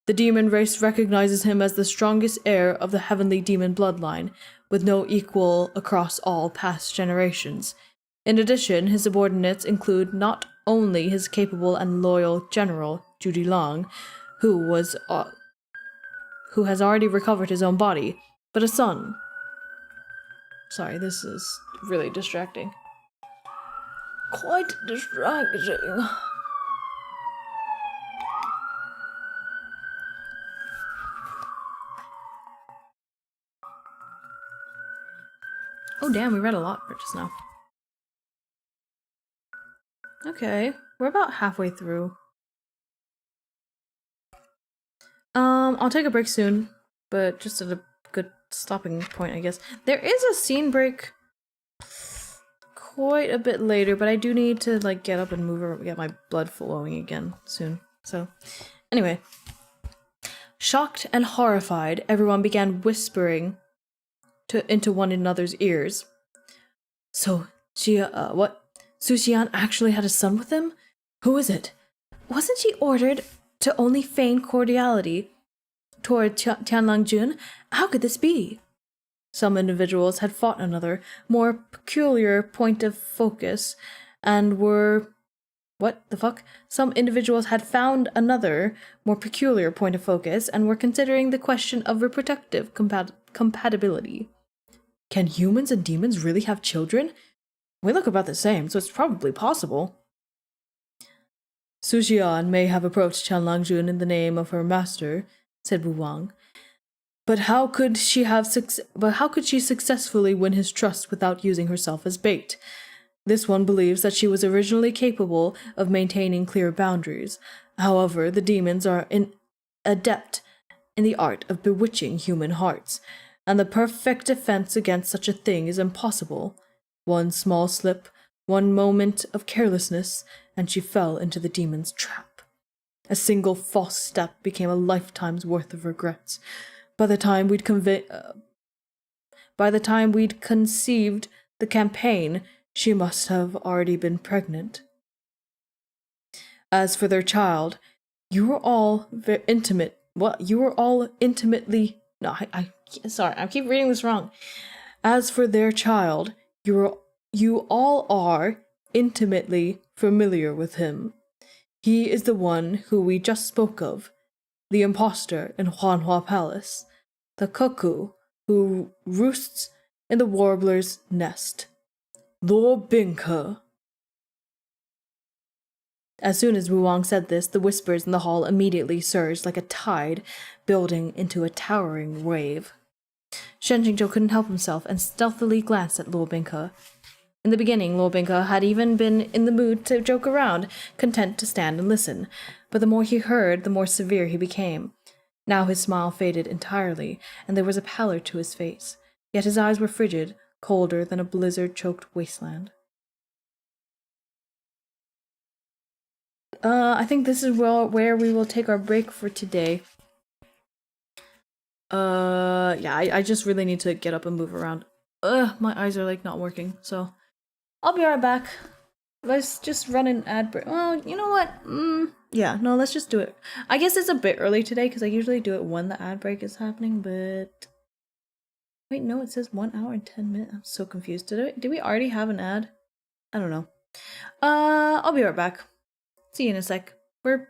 The demon race recognizes him as the strongest heir of the heavenly demon bloodline, with no equal across all past generations. In addition, his subordinates include not only his capable and loyal general, Zhu Dilang, who has already recovered his own body, but a son. Sorry, this is really distracting. quite distracting. Oh damn, we read a lot for just now. Okay, we're about halfway through. I'll take a break soon, but just at a good stopping point, I guess. There is a scene break quite a bit later, but I do need to like get up and move or get my blood flowing again soon. So, anyway. Shocked and horrified, everyone began whispering into one another's ears. So, what? Su Xian actually had a son with him? Who is it? Wasn't she ordered to only feign cordiality toward Tianlang Jun? How could this be? Some individuals had fought another, more peculiar point of focus, and were... What the fuck? Some individuals had found another, more peculiar point of focus, and were considering the question of reproductive compatibility. Can humans and demons really have children? We look about the same, so it's probably possible. Su Xian may have approached Tianlang Jun in the name of her master, said Wu Wang. But how could she successfully win his trust without using herself as bait? This one believes that she was originally capable of maintaining clear boundaries. However, the demons are adept in the art of bewitching human hearts, and the perfect defense against such a thing is impossible. One small slip, one moment of carelessness, and she fell into the demon's trap. A single false step became a lifetime's worth of regrets. By the time we'd conceived the campaign, she must have already been pregnant. As for their child, you were all intimately... No, sorry, I keep reading this wrong. As for their child, you all are intimately familiar with him. He is the one who we just spoke of, the impostor in Huanhua Palace, the cuckoo who roosts in the warbler's nest. Luo Bingke. As soon as Wu Wang said this, the whispers in the hall immediately surged like a tide, building into a towering wave. Shen Jingzhou couldn't help himself and stealthily glanced at Luo Bingke. In the beginning, Luo Bingke had even been in the mood to joke around, content to stand and listen, but the more he heard, the more severe he became. Now his smile faded entirely, and there was a pallor to his face, yet his eyes were frigid, colder than a blizzard-choked wasteland. I think this is where we will take our break for today. Yeah, I just really need to get up and move around. My eyes are like not working, so I'll be right back. Let's just run an ad break. Well, you know what? Yeah, no, let's just do it. I guess it's a bit early today because I usually do it when the ad break is happening, but... Wait, no, it says 1 hour and 10 minutes. I'm so confused. Did we already have an ad? I don't know. I'll be right back. See you in a sec. We're...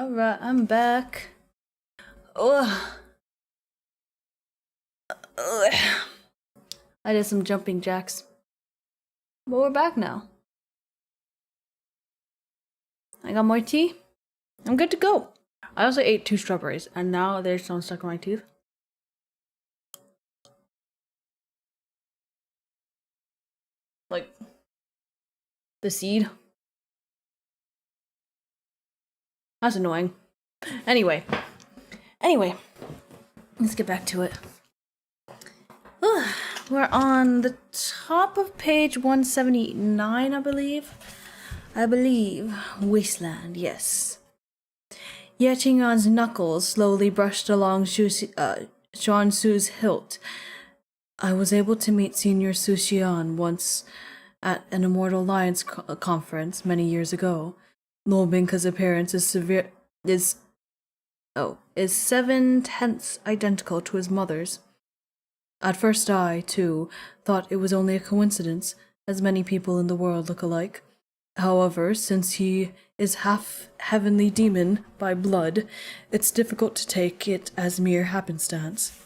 Alright, I'm back. Ugh. Ugh. I did some jumping jacks. But we're back now. I got more tea. I'm good to go. I also ate 2 strawberries, and now they're still stuck in my teeth. Like, the seed. That's annoying. Anyway, let's get back to it. We're on the top of page 179, I believe. Wasteland, yes. Ye Qing'an's knuckles slowly brushed along Xuan Su's hilt. I was able to meet Senior Su Xian once at an Immortal Alliance conference many years ago. Luo Bingke's appearance is 7/10 identical to his mother's. At first I, too, thought it was only a coincidence, as many people in the world look alike. However, since he is half heavenly demon by blood, it's difficult to take it as mere happenstance.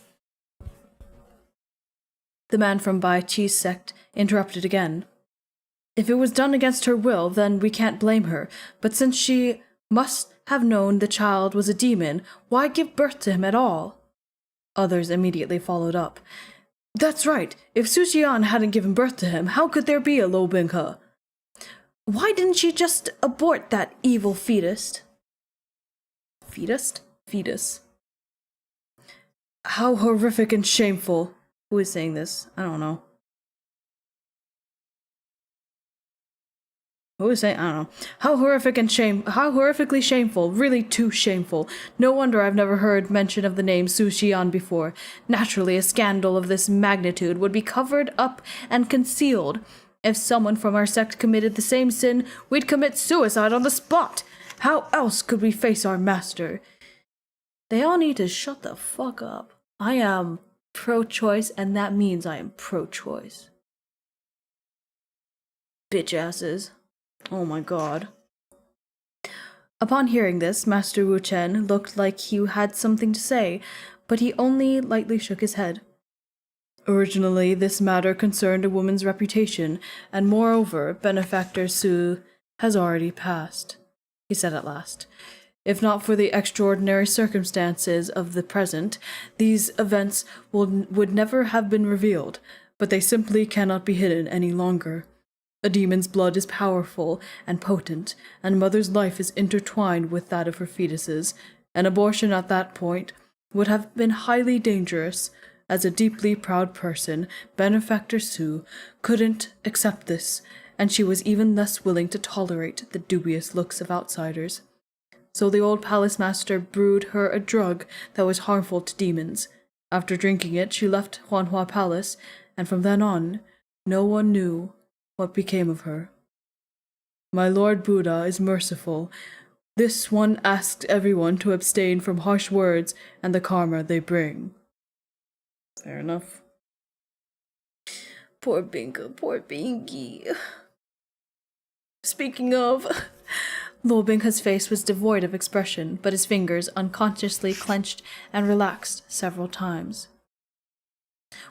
The man from Bai Chi's sect interrupted again. If it was done against her will, then we can't blame her, but since she must have known the child was a demon, why give birth to him at all? Others immediately followed up. That's right. If Su Xian hadn't given birth to him, how could there be a Luo Bingke? Why didn't she just abort that evil fetus? Fetus. How horrific and shameful. Who is saying this? I don't know. Who is saying? I don't know. How horrifically shameful. Really too shameful. No wonder I've never heard mention of the name Su Xian before. Naturally, a scandal of this magnitude would be covered up and concealed. If someone from our sect committed the same sin, we'd commit suicide on the spot. How else could we face our master? They all need to shut the fuck up. I am pro-choice, and that means I am pro-choice. Bitch asses. Oh my god. Upon hearing this, Master Wu Chen looked like he had something to say, but he only lightly shook his head. Originally, this matter concerned a woman's reputation, and moreover, Benefactor Su has already passed, he said at last. If not for the extraordinary circumstances of the present, these events would never have been revealed, but they simply cannot be hidden any longer. A demon's blood is powerful and potent, and mother's life is intertwined with that of her fetuses. An abortion at that point would have been highly dangerous. As a deeply proud person, Benefactor Su couldn't accept this, and she was even less willing to tolerate the dubious looks of outsiders. So the old palace master brewed her a drug that was harmful to demons. After drinking it, she left Huanhua Palace, and from then on, no one knew what became of her. My Lord Buddha is merciful. This one asked everyone to abstain from harsh words and the karma they bring. Fair enough. Poor Binky. Speaking of, Luo Bingke's face was devoid of expression, but his fingers unconsciously clenched and relaxed several times.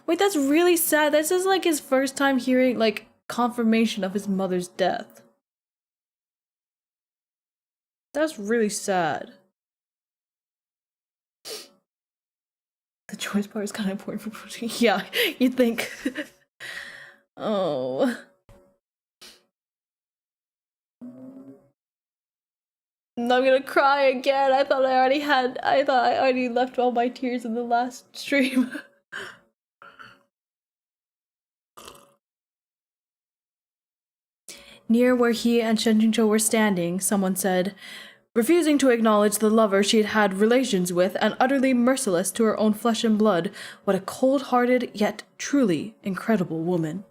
Wait, that's really sad. This is like his first time hearing, like, confirmation of his mother's death. That's really sad. The choice part is kind of important for protein. Yeah, you'd think. Oh. I'm gonna cry again. I thought I already left all my tears in the last stream. Near where he and Shen Jingzhou were standing, someone said, refusing to acknowledge the lover she had had relations with and utterly merciless to her own flesh and blood, what a cold-hearted yet truly incredible woman.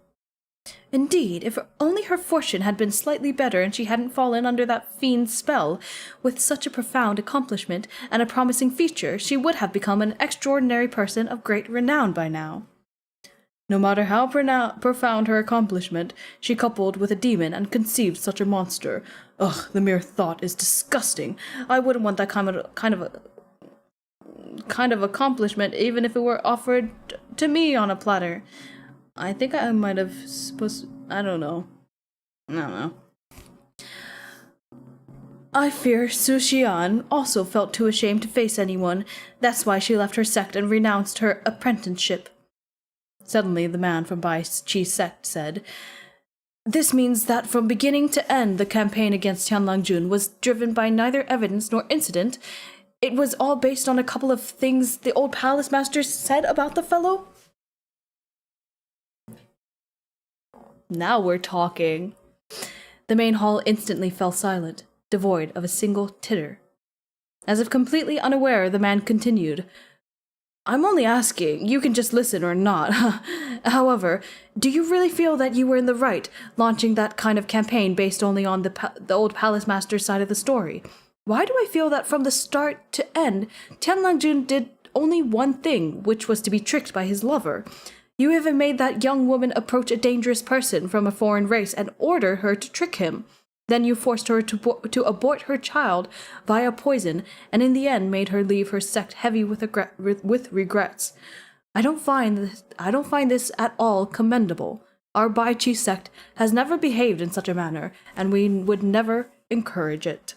Indeed, if only her fortune had been slightly better and she hadn't fallen under that fiend's spell, with such a profound accomplishment and a promising future, she would have become an extraordinary person of great renown by now. No matter how profound her accomplishment, she coupled with a demon and conceived such a monster. Ugh, the mere thought is disgusting. I wouldn't want that kind of accomplishment even if it were offered to me on a platter. I think I might have I don't know. I fear Su Xian also felt too ashamed to face anyone. That's why she left her sect and renounced her apprenticeship. Suddenly, the man from Bai Chi's sect said, "This means that from beginning to end, the campaign against Tianlangjun was driven by neither evidence nor incident. It was all based on a couple of things the old palace master said about the fellow?" Now we're talking. The main hall instantly fell silent, devoid of a single titter. As if completely unaware, the man continued, "I'm only asking. You can just listen or not. However, do you really feel that you were in the right, launching that kind of campaign based only on the old palace master's side of the story? Why do I feel that from the start to end, Tianlangjun did only one thing, which was to be tricked by his lover? You even made that young woman approach a dangerous person from a foreign race and order her to trick him. Then you forced her to abort her child via poison, and in the end made her leave her sect heavy with regrets. I don't find this at all commendable. Our Bai Chi sect has never behaved in such a manner, and we would never encourage it."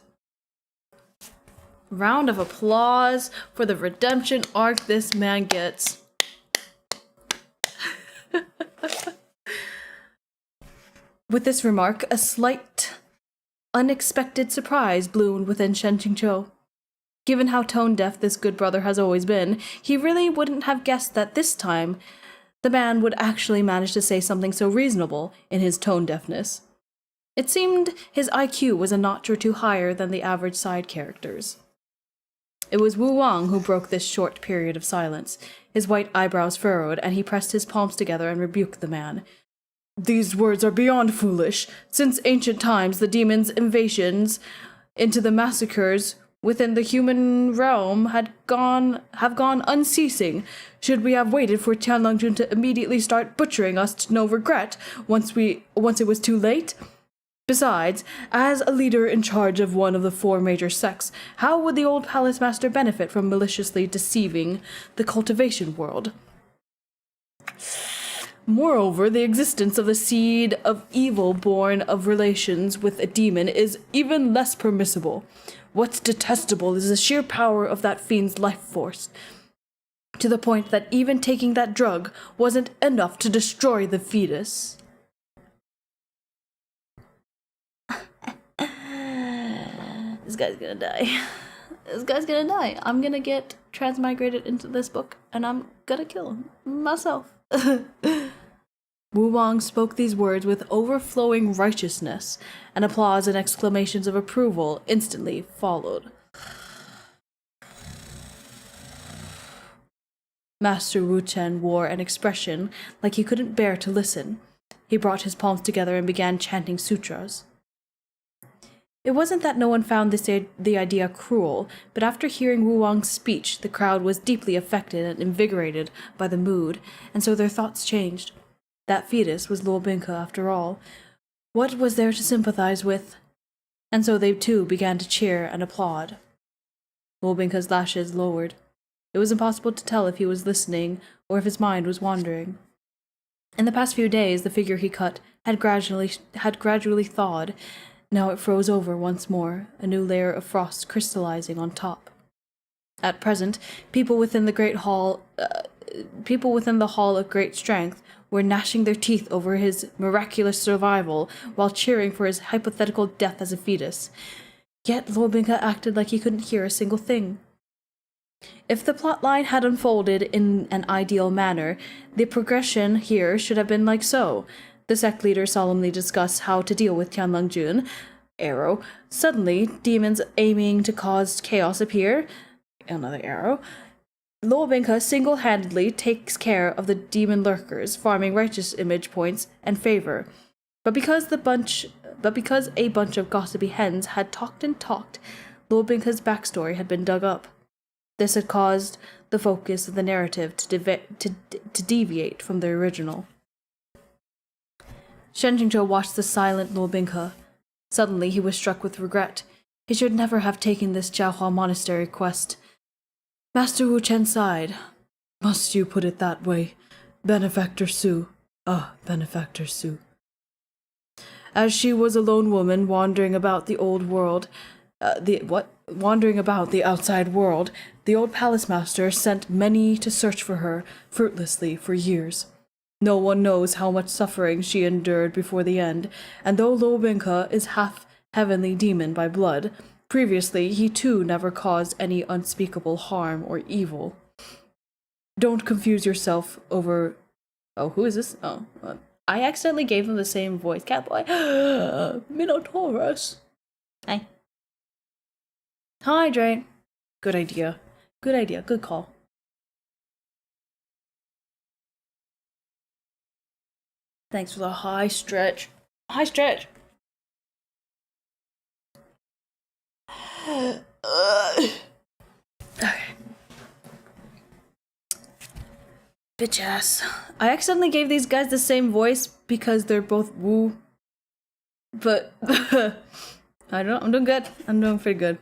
Round of applause for the redemption arc this man gets. With this remark, a slight unexpected surprise bloomed within Shen Qingqiu. Given how tone-deaf this good brother has always been, he really wouldn't have guessed that this time the man would actually manage to say something so reasonable in his tone-deafness. It seemed his IQ was a notch or two higher than the average side characters. It was Wu Wang who broke this short period of silence. His white eyebrows furrowed, and he pressed his palms together and rebuked the man. "These words are beyond foolish. Since ancient times, the demons' invasions into the massacres within the human realm have gone unceasing. Should we have waited for Tianlangjun to immediately start butchering us to no regret once it was too late? Besides, as a leader in charge of one of the 4 major sects, how would the old palace master benefit from maliciously deceiving the cultivation world? Moreover, the existence of the seed of evil born of relations with a demon is even less permissible. What's detestable is the sheer power of that fiend's life force, to the point that even taking that drug wasn't enough to destroy the fetus." This guy's gonna die. This guy's gonna die. I'm gonna get transmigrated into this book, and I'm gonna kill him myself. Wu Wang spoke these words with overflowing righteousness, and applause and exclamations of approval instantly followed. Master Wu Chen wore an expression like he couldn't bear to listen. He brought his palms together and began chanting sutras. It wasn't that no one found the idea cruel, but after hearing Wu Wang's speech, the crowd was deeply affected and invigorated by the mood, and so their thoughts changed. That fetus was Luo Bingke after all. What was there to sympathize with? And so they too began to cheer and applaud. Luo Bingke's lashes lowered. It was impossible to tell if he was listening or if his mind was wandering. In the past few days, the figure he cut had gradually thawed. Now it froze over once more, a new layer of frost crystallizing on top. At present, people within the hall of great strength were gnashing their teeth over his miraculous survival while cheering for his hypothetical death as a fetus. Yet Luo Bingke acted like he couldn't hear a single thing. If the plotline had unfolded in an ideal manner, the progression here should have been like so. The sect leader solemnly discussed how to deal with Tianlangjun. Arrow. Suddenly, demons aiming to cause chaos appear. Another arrow. Luo Bingke single-handedly takes care of the demon lurkers, farming righteous image points and favor. But because a bunch of gossipy hens had talked and talked, Luo Bingke's backstory had been dug up. This had caused the focus of the narrative to deviate from the original. Shen Jingzhou watched the silent Luo Binghe. Suddenly he was struck with regret. He should never have taken this Jiaohua monastery quest. Master Wu Chen sighed. Must you put it that way? Benefactor Su. Benefactor Su. As she was a lone woman wandering about the old world, wandering about the outside world, the old palace master sent many to search for her, fruitlessly, for years. No one knows how much suffering she endured before the end, and though Luo Binghe is half heavenly demon by blood, previously he too never caused any unspeakable harm or evil. Don't confuse yourself over... Oh, who is this? I accidentally gave him the same voice. Catboy. Minotaurus. Hi. Hi, Drain. Good idea. Good idea. Good call. Thanks for the high stretch. High stretch. Okay. Bitch ass. I accidentally gave these guys the same voice because they're both woo. But I don't know. I'm doing good. I'm doing pretty good.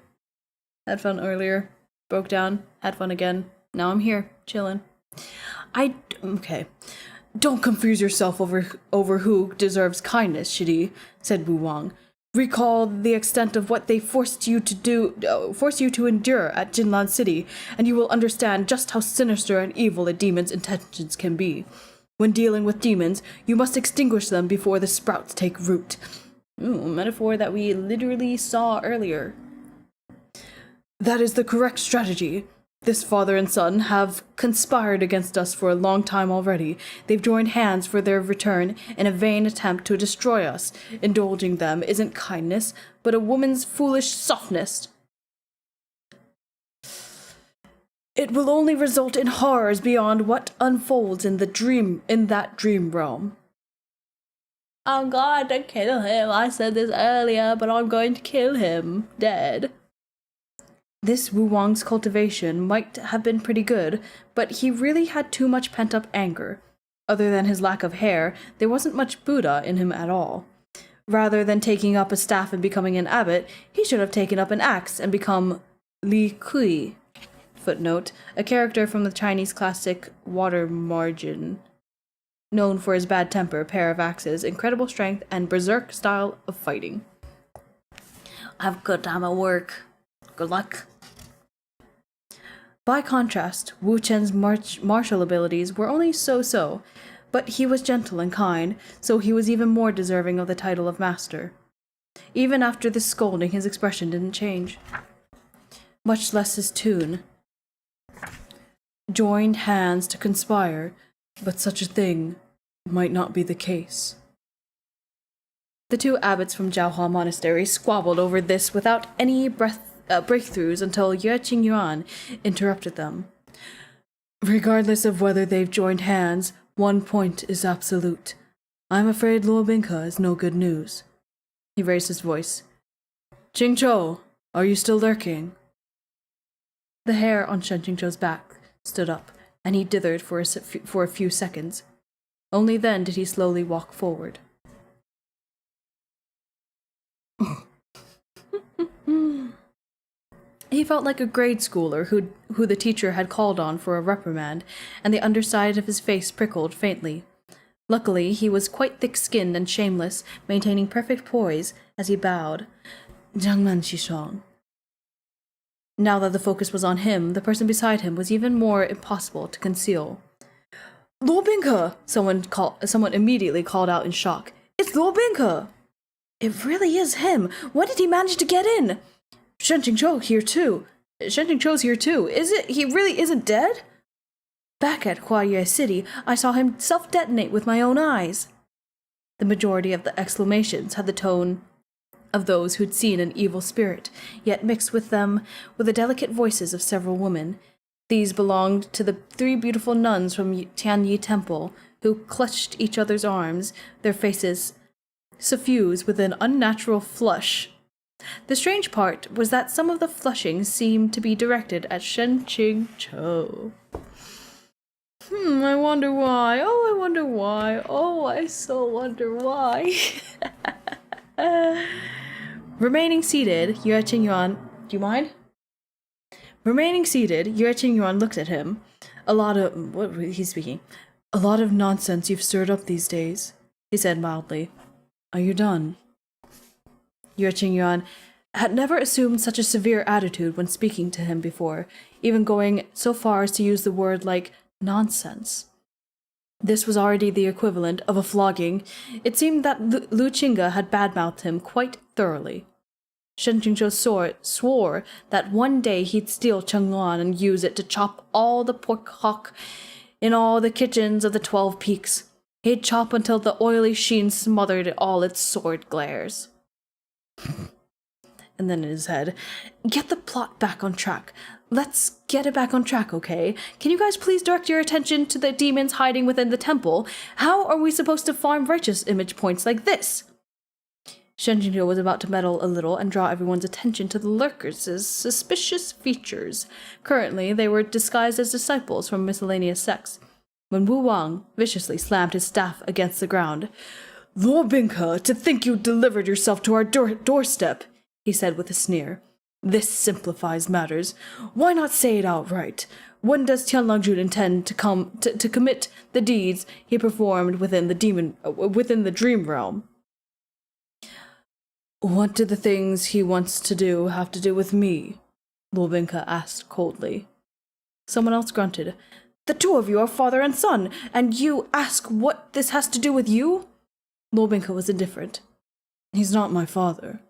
Had fun earlier. Broke down. Had fun again. Now I'm here, chilling. Okay. Don't confuse yourself over who deserves kindness, Shidi, said Wu Wang. Recall the extent of what they forced you to endure at Jinlan City, and you will understand just how sinister and evil a demon's intentions can be. When dealing with demons, you must extinguish them before the sprouts take root. Ooh, a metaphor that we literally saw earlier. That is the correct strategy. This father and son have conspired against us for a long time already. They've joined hands for their return in a vain attempt to destroy us. Indulging them isn't kindness, but a woman's foolish softness. It will only result in horrors beyond what unfolds in that dream realm. I'm going to kill him. I said this earlier, but I'm going to kill him. Dead. This Wu Wang's cultivation might have been pretty good, but he really had too much pent-up anger. Other than his lack of hair, there wasn't much Buddha in him at all. Rather than taking up a staff and becoming an abbot, he should have taken up an axe and become Li Kui. Footnote, a character from the Chinese classic Water Margin, known for his bad temper, pair of axes, incredible strength, and berserk style of fighting. Have a good time at work. Good luck. By contrast, Wu Chen's martial abilities were only so-so, but he was gentle and kind, so he was even more deserving of the title of master. Even after this scolding, his expression didn't change. Much less his tune. Joined hands to conspire, but such a thing might not be the case. The two abbots from Jiaohua Monastery squabbled over this without any breakthroughs until Yue Qingyuan interrupted them. Regardless of whether they've joined hands, one point is absolute. I'm afraid Luo Binghe is no good news. He raised his voice. Jingzhou, are you still lurking? The hair on Shen Jingzhou's back stood up, and he dithered for a few seconds. Only then did he slowly walk forward. He felt like a grade schooler who the teacher had called on for a reprimand, and the underside of his face prickled faintly. Luckily, he was quite thick-skinned and shameless, maintaining perfect poise as he bowed. Jiangmen Xishong. Now that the focus was on him, the person beside him was even more impossible to conceal. Luo Binghe! Someone immediately called out in shock. It's Luo Binghe! It really is him! When did he manage to get in? Shen Jingzhou's here too. Is it? He really isn't dead? Back at Huayue City, I saw him self-detonate with my own eyes. The majority of the exclamations had the tone of those who'd seen an evil spirit, yet mixed with them were the delicate voices of several women. These belonged to the three beautiful nuns from Tianyi Temple, who clutched each other's arms, their faces suffused with an unnatural flush The strange part was that some of the flushing seemed to be directed at Shen Qingqiu. I wonder why. Oh, I wonder why. Oh, I so wonder why. Remaining seated, Yue Qingyuan... Do you mind? Remaining seated, Yue Qingyuan looked at him. He's speaking. A lot of nonsense you've stirred up these days, he said mildly. Are you done? Yue Qingyuan had never assumed such a severe attitude when speaking to him before, even going so far as to use the word like nonsense. This was already the equivalent of a flogging. It seemed that Lu Qingge had badmouthed him quite thoroughly. Shen Qingqiu swore that one day he'd steal Chengluan and use it to chop all the pork hock in all the kitchens of the 12 Peaks. He'd chop until the oily sheen smothered all its sword glares. And then in his head, get the plot back on track. Let's get it back on track, okay? Can you guys please direct your attention to the demons hiding within the temple? How are we supposed to farm righteous image points like this? Shen Qingqiu was about to meddle a little and draw everyone's attention to the lurkers' suspicious features. Currently, they were disguised as disciples from miscellaneous sects, when Wu Wang viciously slammed his staff against the ground. Luo Binghe, to think you delivered yourself to our doorstep, he said with a sneer. This simplifies matters. Why not say it outright? When does Tianlangjun intend to commit the deeds he performed within the dream realm? What do the things he wants to do have to do with me? Luo Binghe asked coldly. Someone else grunted. The two of you are father and son, and you ask what this has to do with you? Luo Binghe was indifferent. He's not my father.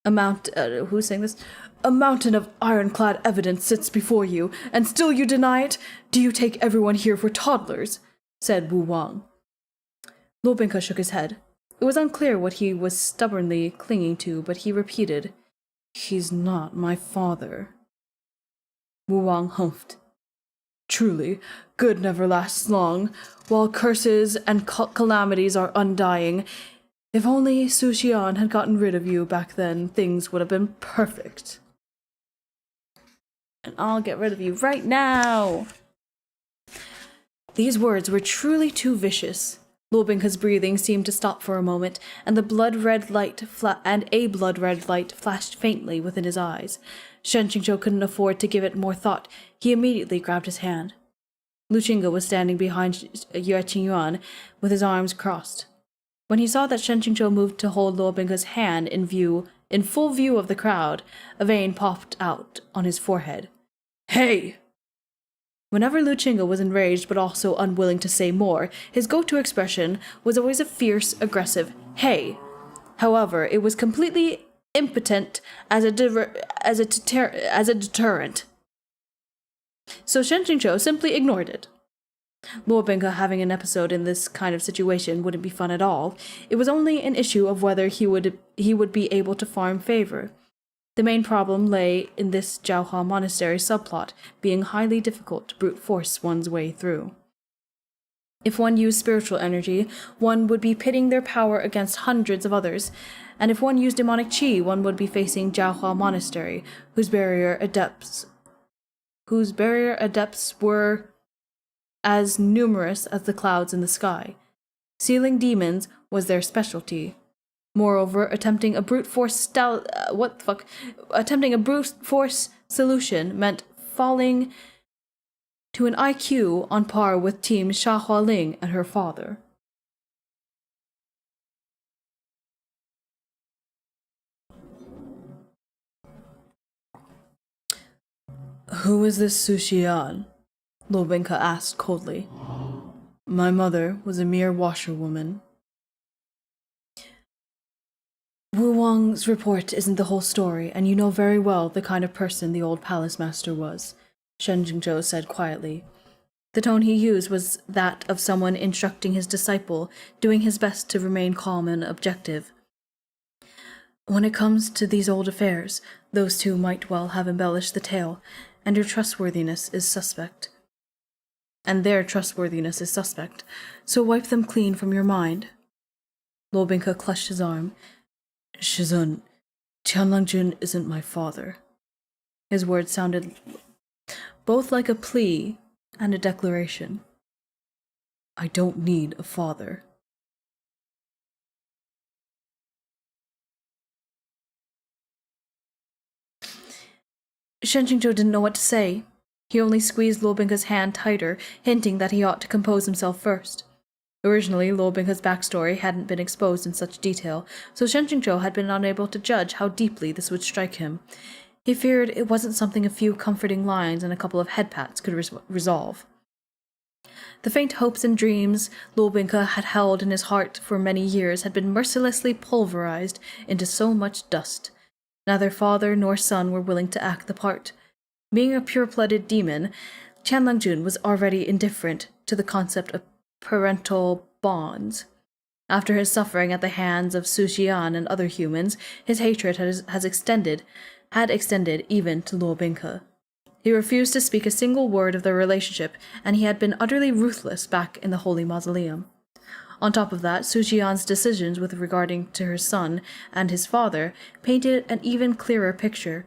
Who's saying this? A mountain of ironclad evidence sits before you, and still you deny it? Do you take everyone here for toddlers? Said Wu Wang. Luo Binghe shook his head. It was unclear what he was stubbornly clinging to, but he repeated, He's not my father. Wu Wang humphed. Truly, good never lasts long, while curses and calamities are undying. If only Su Xian had gotten rid of you back then, things would have been perfect. And I'll get rid of you right now. These words were truly too vicious. Luo Binghe's breathing seemed to stop for a moment, and a blood-red light flashed faintly within his eyes. Shen Qingqiu couldn't afford to give it more thought. He immediately grabbed his hand. Lu Qingge was standing behind Yue Qingyuan with his arms crossed. When he saw that Shen Qingqiu moved to hold Luo Binghe's hand in full view of the crowd, a vein popped out on his forehead. Hey! Whenever Lu Qingge was enraged but also unwilling to say more, his go-to expression was always a fierce, aggressive hey. However, it was completely impotent as a deterrent. So Shen Qingqiu simply ignored it. Luo Binghe having an episode in this kind of situation wouldn't be fun at all. It was only an issue of whether he would be able to farm favor. The main problem lay in this Jiaohua Monastery subplot being highly difficult to brute force one's way through. If one used spiritual energy, one would be pitting their power against hundreds of others, and if one used demonic qi, one would be facing Jiaohua Monastery, whose barrier adepts were as numerous as the clouds in the sky. Sealing demons was their specialty. Moreover, attempting a brute force solution meant falling to an IQ on par with Team Sha Hualing and her father. Who is this Su Xian? Luo Binghe asked coldly. My mother was a mere washerwoman. Wu Wang's report isn't the whole story, and you know very well the kind of person the old palace master was, Shen Qingqiu said quietly. The tone he used was that of someone instructing his disciple, doing his best to remain calm and objective. When it comes to these old affairs, those two might well have embellished the tale, and your trustworthiness is suspect. And their trustworthiness is suspect, so wipe them clean from your mind. Luo Binghe clutched his arm. Shizun, Tianlangjun isn't my father. His words sounded both like a plea and a declaration. I don't need a father. Shen Qingzhou didn't know what to say. He only squeezed Luo Binghe's hand tighter, hinting that he ought to compose himself first. Originally, Luo Binghe's backstory hadn't been exposed in such detail, so Shen Qingzhou had been unable to judge how deeply this would strike him. He feared it wasn't something a few comforting lines and a couple of head pats could resolve. The faint hopes and dreams Luo Binghe had held in his heart for many years had been mercilessly pulverized into so much dust. Neither father nor son were willing to act the part. Being a pure-blooded demon, Tianlangjun was already indifferent to the concept of parental bonds. After his suffering at the hands of Su Xian and other humans, his hatred had extended even to Luo Binghe. He refused to speak a single word of their relationship, and he had been utterly ruthless back in the Holy Mausoleum. On top of that, Su Xian's decisions with regarding to her son and his father painted an even clearer picture.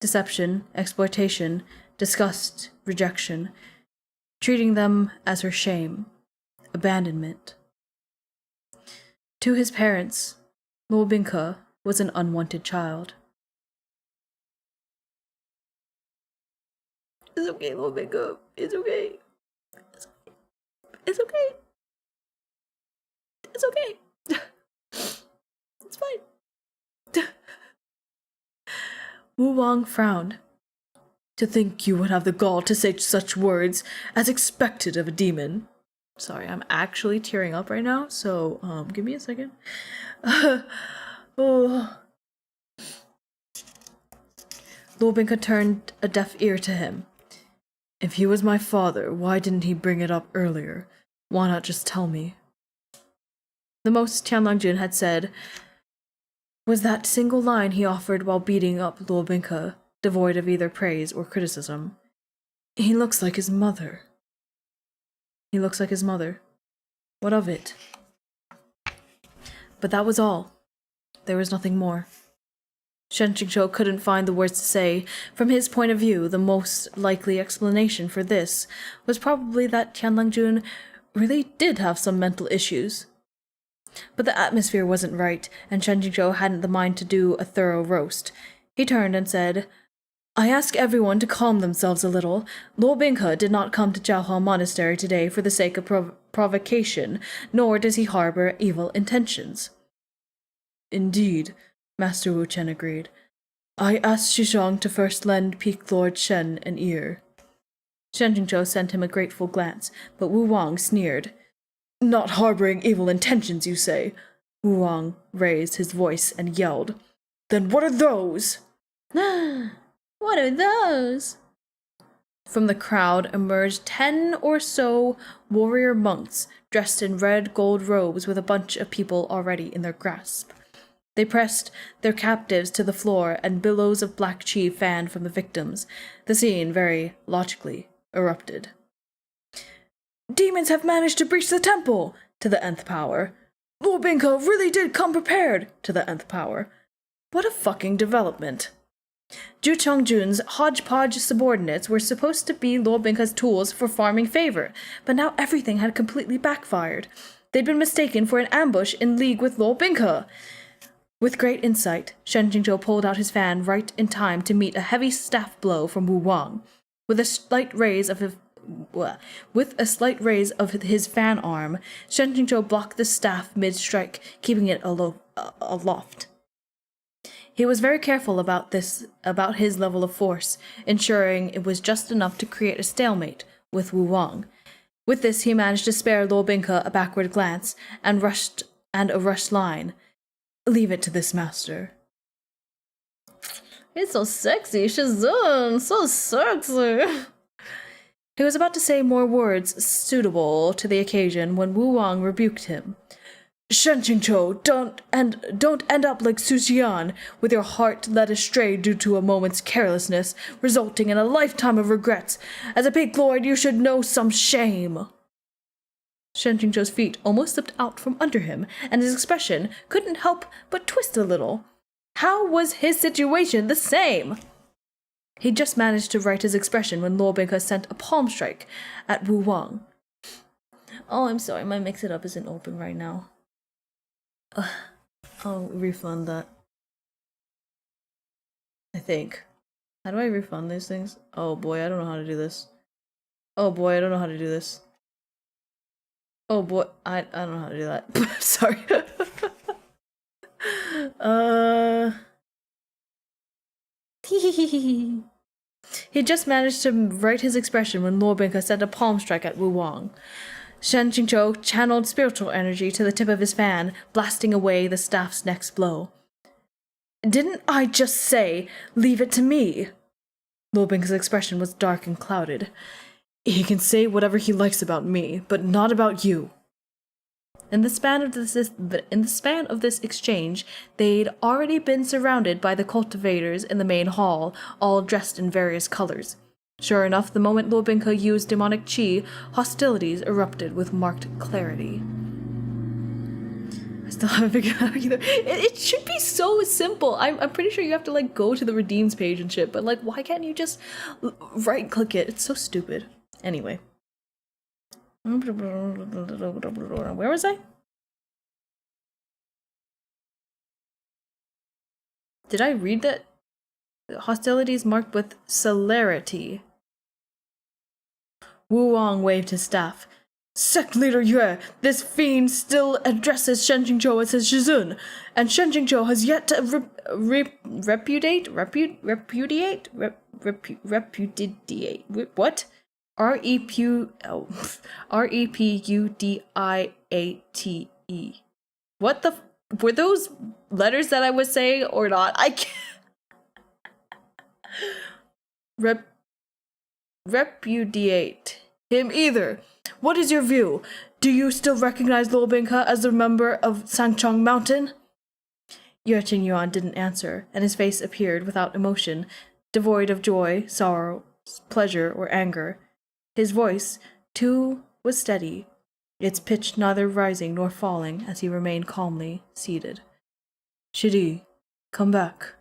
Deception, exploitation, disgust, rejection, treating them as her shame, abandonment. To his parents, Luo Binghe was an unwanted child. It's okay, Luo Binghe. It's okay. It's okay. It's okay. It's fine. Wu Wang frowned. To think you would have the gall to say such words as expected of a demon. Sorry, I'm actually tearing up right now, so give me a second. Oh. Luo Binghe turned a deaf ear to him. If he was my father, why didn't he bring it up earlier? Why not just tell me? The most Tianlangjun had said was that single line he offered while beating up Luo Binghe, devoid of either praise or criticism. He looks like his mother. He looks like his mother. What of it? But that was all. There was nothing more. Shen Qingzhou couldn't find the words to say. From his point of view, the most likely explanation for this was probably that Tianlangjun really did have some mental issues. But the atmosphere wasn't right, and Shen Qingzhou hadn't the mind to do a thorough roast. He turned and said, I ask everyone to calm themselves a little. Luo Binghe did not come to Jiaohua Monastery today for the sake of provocation, nor does he harbor evil intentions. Indeed, Master Wu Chen agreed. I asked Xizhong to first lend Peak Lord Shen an ear. Shen Qingzhou sent him a grateful glance, but Wu Wang sneered. Not harboring evil intentions, you say? Wu Wang raised his voice and yelled. Then what are those? What are those? From the crowd emerged 10 or so warrior monks dressed in red gold robes with a bunch of people already in their grasp. They pressed their captives to the floor, and billows of black chi fanned from the victims. The scene, very logically, erupted. Demons have managed to breach the temple! To the nth power. Luo Binghe really did come prepared! To the nth power. What a fucking development. Zhu Chongjun's hodgepodge subordinates were supposed to be Luo Binghe's tools for farming favor, but now everything had completely backfired. They'd been mistaken for an ambush in league with Luo Binghe. With great insight, Shen Qingzhou pulled out his fan right in time to meet a heavy staff blow from Wu Wang. With a slight raise of his fan arm, Shen Qingzhou blocked the staff mid-strike, keeping it aloft. He was very careful about his level of force, ensuring it was just enough to create a stalemate with Wu Wang. With this, he managed to spare Luo Binghe a backward glance and a rushed line. Leave it to this master. It's so sexy, Shazun, so sexy. He was about to say more words suitable to the occasion when Wu Wang rebuked him. Shen Qingzhou, don't end up like Su Xian, with your heart led astray due to a moment's carelessness, resulting in a lifetime of regrets. As a big lord, you should know some shame. Shen Qingzhou's feet almost slipped out from under him, and his expression couldn't help but twist a little. How was his situation the same? He just managed to write his expression when Lord Binka sent a palm strike at Wu Wang. Oh, I'm sorry, my mix-it-up isn't open right now. I'll refund that. I think. How do I refund these things? Oh boy, I don't know how to do this. Oh boy, I don't know how to do this. Oh boy, I don't know how to do that. Sorry. He just managed to write his expression when Lord Binka sent a palm strike at Wu Wang. Shen Jingzhou channeled spiritual energy to the tip of his fan, blasting away the staff's next blow. Didn't I just say, leave it to me? Lord Binka's expression was dark and clouded. He can say whatever he likes about me, but not about you. In the span of this exchange, they'd already been surrounded by the cultivators in the main hall, all dressed in various colors. Sure enough, the moment Lord Binka used demonic chi, hostilities erupted with marked clarity. I still haven't figured out either. It should be so simple. I'm pretty sure you have to like go to the redeems page and shit, but like why can't you just right click it? It's so stupid. Anyway. Where was I? Did I read that? Hostilities marked with celerity. Wu Wang waved his staff. Sect leader Yue, this fiend still addresses Shen Jingzhou as his Shizun, and Shen Jingzhou has yet to repudiate? What? R-E-P-U-D-I-A-T-E. What the were those letters that I was saying or not? I can't. Repudiate him either. What is your view? Do you still recognize Lord Binka as a member of Sangchong Mountain? Yue Qingyuan didn't answer, and his face appeared without emotion, devoid of joy, sorrow, pleasure, or anger. His voice, too, was steady, its pitch neither rising nor falling as he remained calmly seated. Shidi, come back.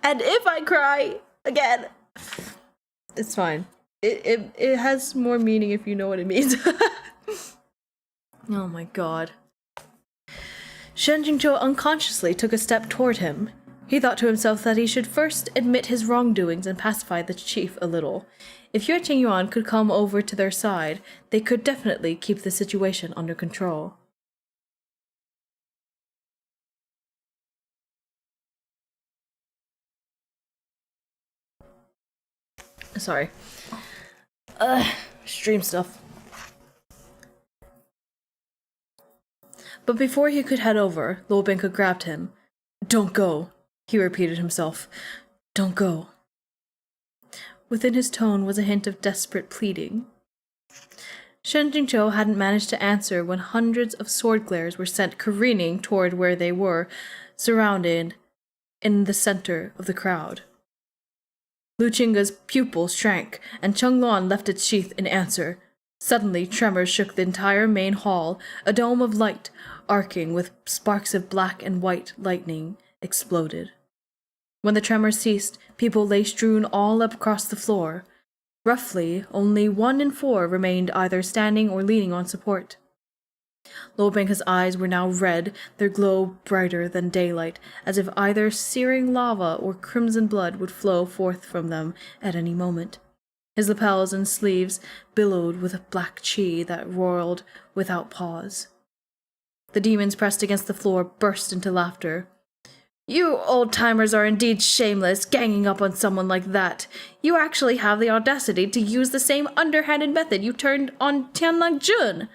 And if I cry again, it's fine. It has more meaning if you know what it means. Oh my god. Shen Jingzhou unconsciously took a step toward him. He thought to himself that he should first admit his wrongdoings and pacify the chief a little. If Yue Qingyuan could come over to their side, they could definitely keep the situation under control. Sorry. Stream stuff. But before he could head over, Lord Binka grabbed him. Don't go, he repeated himself. Don't go. Within his tone was a hint of desperate pleading. Shen Jingzhou hadn't managed to answer when hundreds of sword glares were sent careening toward where they were, surrounded in the center of the crowd. Lu Qingge's pupil shrank, and Cheng Luan left its sheath in answer. Suddenly, tremors shook the entire main hall. A dome of light, arcing with sparks of black and white lightning, exploded. When the tremors ceased, people lay strewn all up across the floor. Roughly, only 1 in 4 remained either standing or leaning on support. Lord Binka's eyes were now red, their glow brighter than daylight, as if either searing lava or crimson blood would flow forth from them at any moment. His lapels and sleeves billowed with black chi that roiled without pause. The demons pressed against the floor burst into laughter. You old-timers are indeed shameless, ganging up on someone like that. You actually have the audacity to use the same underhanded method you turned on Tianlang Jun.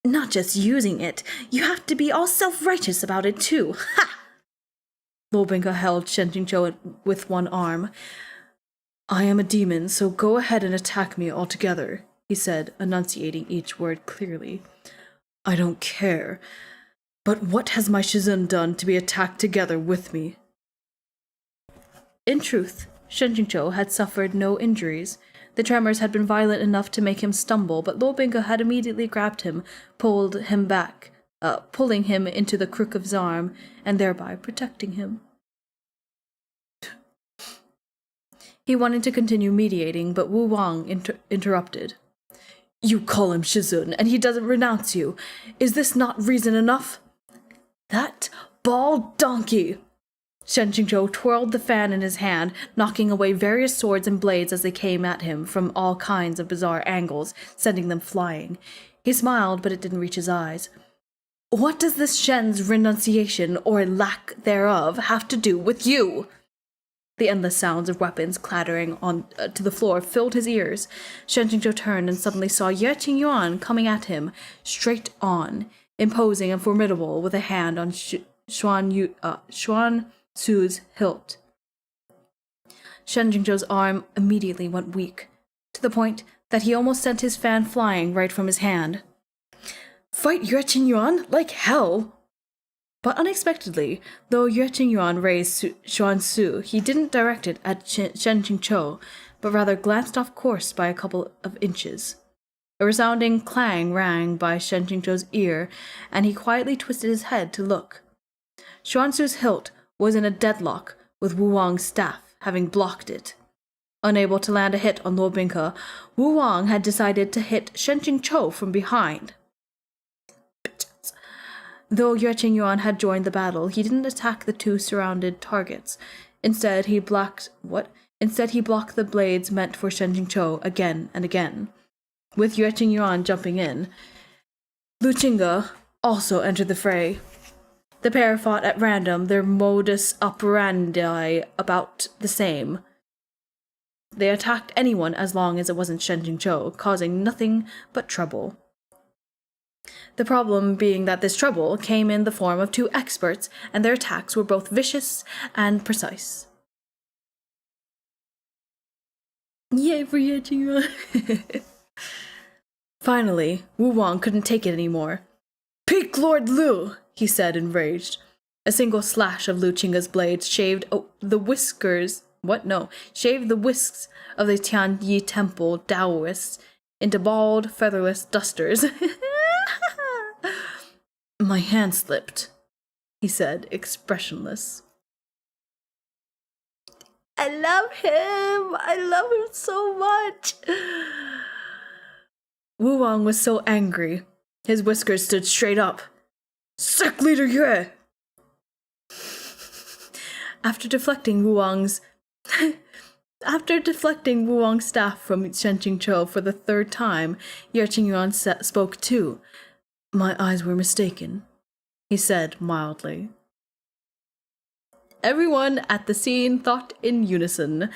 Not just using it, you have to be all self-righteous about it too. Ha! Lord Binka held Shen Jingzhou with one arm. I am a demon, so go ahead and attack me altogether, he said, enunciating each word clearly. I don't care. But what has my Shizun done to be attacked together with me? In truth, Shen Jingzhou had suffered no injuries. The tremors had been violent enough to make him stumble, but Luo Binghe had immediately grabbed him, pulled him back, pulling him into the crook of his arm, and thereby protecting him. He wanted to continue mediating, but Wu Wang interrupted. You call him Shizun, and he doesn't renounce you. Is this not reason enough? That bald donkey! Shen Jingzhou twirled the fan in his hand, knocking away various swords and blades as they came at him from all kinds of bizarre angles, sending them flying. He smiled, but it didn't reach his eyes. What does this Shen's renunciation, or lack thereof, have to do with you? The endless sounds of weapons clattering on to the floor filled his ears. Shen Jingzhou turned and suddenly saw Ye Qingyuan coming at him, straight on, imposing and formidable, with a hand on Xuan Su's hilt. Shen Jingzhou's arm immediately went weak, to the point that he almost sent his fan flying right from his hand. Fight Ye Qingyuan like hell! But unexpectedly, though Ye Qingyuan raised Xuan Su, he didn't direct it at Shen Jingzhou, but rather glanced off course by a couple of inches. A resounding clang rang by Shen Jingzhou's ear, and he quietly twisted his head to look. Xuan Su's hilt was in a deadlock, with Wu Wang's staff having blocked it. Unable to land a hit on Luo Binghe, Wu Wang had decided to hit Shen Jingzhou from behind. Though Ye Qingyuan had joined the battle, he didn't attack the two surrounded targets. Instead, he blocked the blades meant for Shen Jingzhou again and again. With Ye Qingyuan jumping in, Lu Qingge also entered the fray. The pair fought at random, their modus operandi about the same. They attacked anyone as long as it wasn't Shen Jingzhou, causing nothing but trouble. The problem being that this trouble came in the form of two experts, and their attacks were both vicious and precise. Yay for Ye Qingyuan! Finally, Wu Wang couldn't take it anymore. Peak Lord Lu! He said, enraged. A single slash of Lu Qingge's blades shaved the whisks of the Tianyi Temple Taoists into bald, featherless dusters. My hand slipped, he said, expressionless. I love him so much. Wu Wang was so angry. His whiskers stood straight up. Sect Leader Yue! After deflecting Wu Wang's staff from Shen Jingzhou for the third time, Ye Qingyuan spoke too. My eyes were mistaken, he said mildly. Everyone at the scene thought in unison.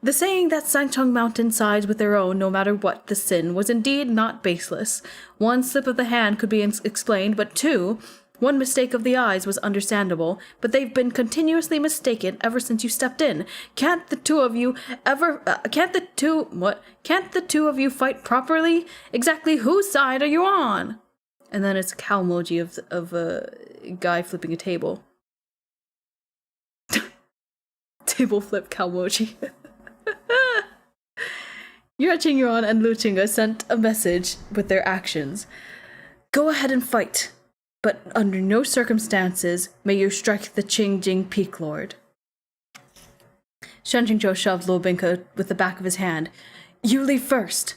The saying that Sangcheng Mountain sides with their own no matter what the sin was indeed not baseless. One slip of the hand could be explained, but two, one mistake of the eyes was understandable, but they've been continuously mistaken ever since you stepped in. Can't the two of you fight properly? Exactly whose side are you on? And then it's a cow emoji of a guy flipping a table. Table flip cow emoji. Ye Qingyuan and Lu Qingge sent a message with their actions. Go ahead and fight, but under no circumstances may you strike the Qingjing Peak Lord. Shen Jingzhou shoved Luo Binghe with the back of his hand. You leave first.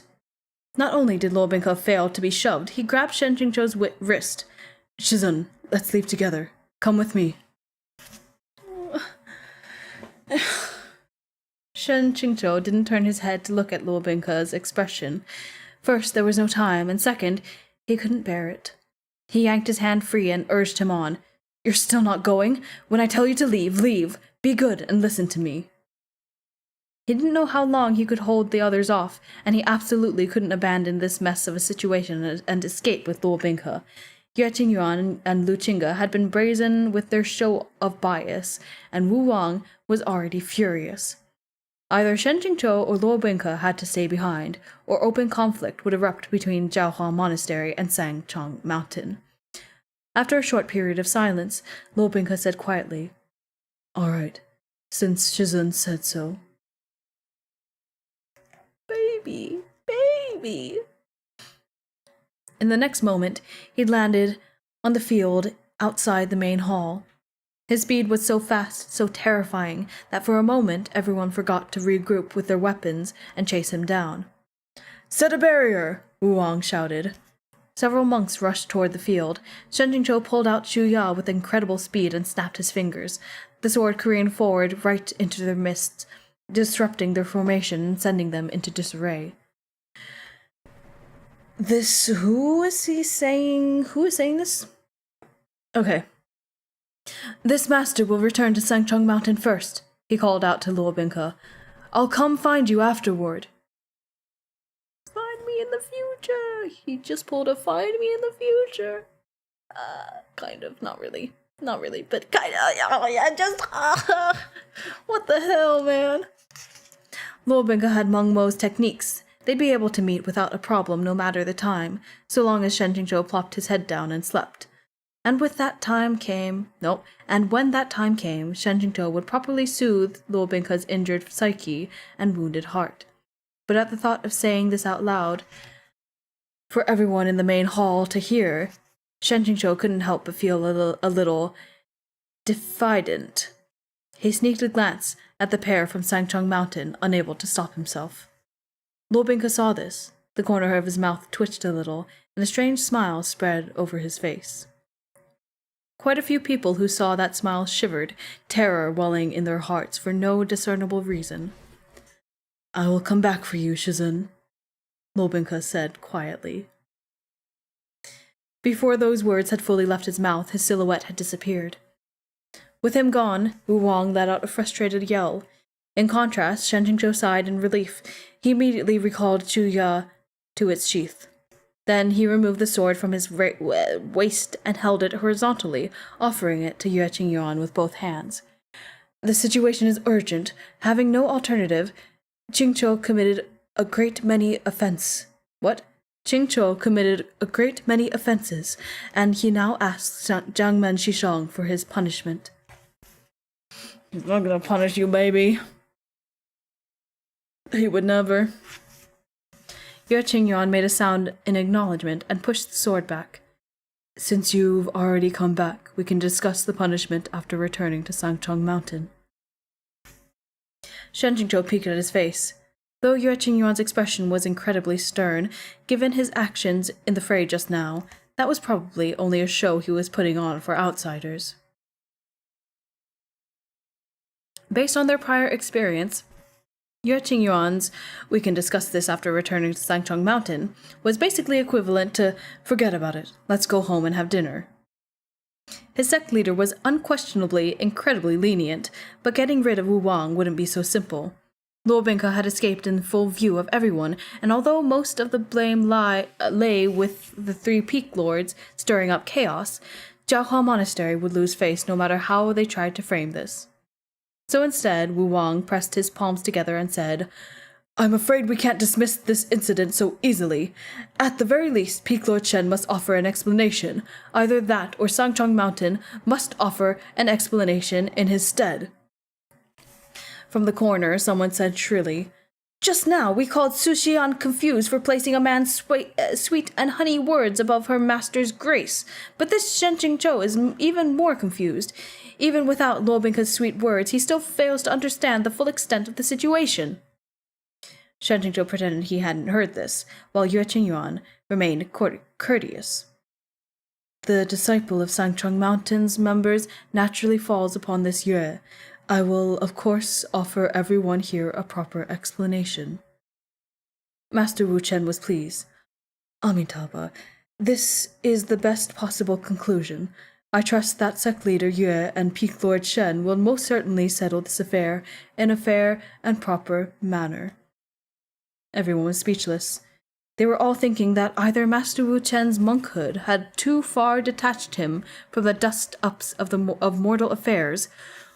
Not only did Luo Binghe fail to be shoved, he grabbed Shen Jingzhou's wrist. Shizun, let's leave together. Come with me. Shen Jingzhou didn't turn his head to look at Luo Binghe's expression. First, there was no time, and second, he couldn't bear it. He yanked his hand free and urged him on. You're still not going? When I tell you to leave, leave. Be good and listen to me. He didn't know how long he could hold the others off, and he absolutely couldn't abandon this mess of a situation and escape with Luo Binghe. Ye Qingyuan and Lu Qingge had been brazen with their show of bias, and Wu Wang was already furious. Either Shen Jingzhou or Luo Binghe had to stay behind, or open conflict would erupt between Jiaohua Monastery and Sangcheng Mountain. After a short period of silence, Lobinka said quietly, "All right, since Shizun said so." Baby. In the next moment, he'd landed on the field outside the main hall. His speed was so fast, so terrifying, that for a moment everyone forgot to regroup with their weapons and chase him down. "Set a barrier!" Wu Wang shouted. Several monks rushed toward the field. Shen Jingzhou pulled out Shu Ya with incredible speed and snapped his fingers. The sword careened forward right into their midst, disrupting their formation and sending them into disarray. Who is saying this? Okay. "This master will return to Sangchong Mountain first," he called out to Luo Binke. "I'll come find you afterward." Find me in the future. He just pulled a find me in the future. Kind of, not really, but kind of, yeah, just, what the hell, man? Luo Binke had Meng Mo's techniques. They'd be able to meet without a problem no matter the time, so long as Shen Jingzhou plopped his head down and slept. And when that time came, Shen Jingzhou would properly soothe Luo Binke's injured psyche and wounded heart. But at the thought of saying this out loud, for everyone in the main hall to hear, Shen Jingzhou couldn't help but feel a little diffident. He sneaked a glance at the pair from Sangchong Mountain, unable to stop himself. Luo Binke saw this. The corner of his mouth twitched a little, and a strange smile spread over his face. Quite a few people who saw that smile shivered, terror welling in their hearts for no discernible reason. "I will come back for you, Shizun," Luo Binke said quietly. Before those words had fully left his mouth, his silhouette had disappeared. With him gone, Wu Wang let out a frustrated yell. In contrast, Shen Jingzhou sighed in relief. He immediately recalled Shu Ya to its sheath. Then he removed the sword from his waist and held it horizontally, offering it to Yue Qingyuan with both hands. "The situation is urgent. Having no alternative, Qingqiu committed a great many offenses, and he now asks Jiangmen Shishong for his punishment." "He's not gonna punish you, baby. He would never." Yue Qingyuan made a sound in acknowledgement and pushed the sword back. "Since you've already come back, we can discuss the punishment after returning to Sangchong Mountain." Shen Jingzhou peeked at his face. Though Yue Qingyuan's expression was incredibly stern, given his actions in the fray just now, that was probably only a show he was putting on for outsiders. Based on their prior experience, Yue Qingyuan's "we can discuss this after returning to Sangchong Mountain" was basically equivalent to "forget about it, let's go home and have dinner." His sect leader was unquestionably incredibly lenient, but getting rid of Wu Wang wouldn't be so simple. Luo Binke had escaped in full view of everyone, and although most of the blame lay with the three peak lords stirring up chaos, Jiahua Monastery would lose face no matter how they tried to frame this. So instead, Wu Wang pressed his palms together and said, "I'm afraid we can't dismiss this incident so easily. At the very least, Peak Lord Shen must offer an explanation. Either that or Sangchong Mountain must offer an explanation in his stead." From the corner, someone said shrilly, "Just now we called Su Xian confused for placing a man's sweet and honey words above her master's grace, but this Shen Jingzhou is even more confused. Even without Luo Binke's sweet words, he still fails to understand the full extent of the situation." Shen Jingzhou pretended he hadn't heard this, while Yue Qingyuan remained courteous. "The disciple of Sangchong Mountain's members naturally falls upon this Yue. I will, of course, offer everyone here a proper explanation." Master Wu Chen was pleased. "Amitabha, this is the best possible conclusion. I trust that sect leader Yue and Peak Lord Shen will most certainly settle this affair in a fair and proper manner." Everyone was speechless. They were all thinking that either Master Wu Chen's monkhood had too far detached him from the dust-ups of mortal affairs,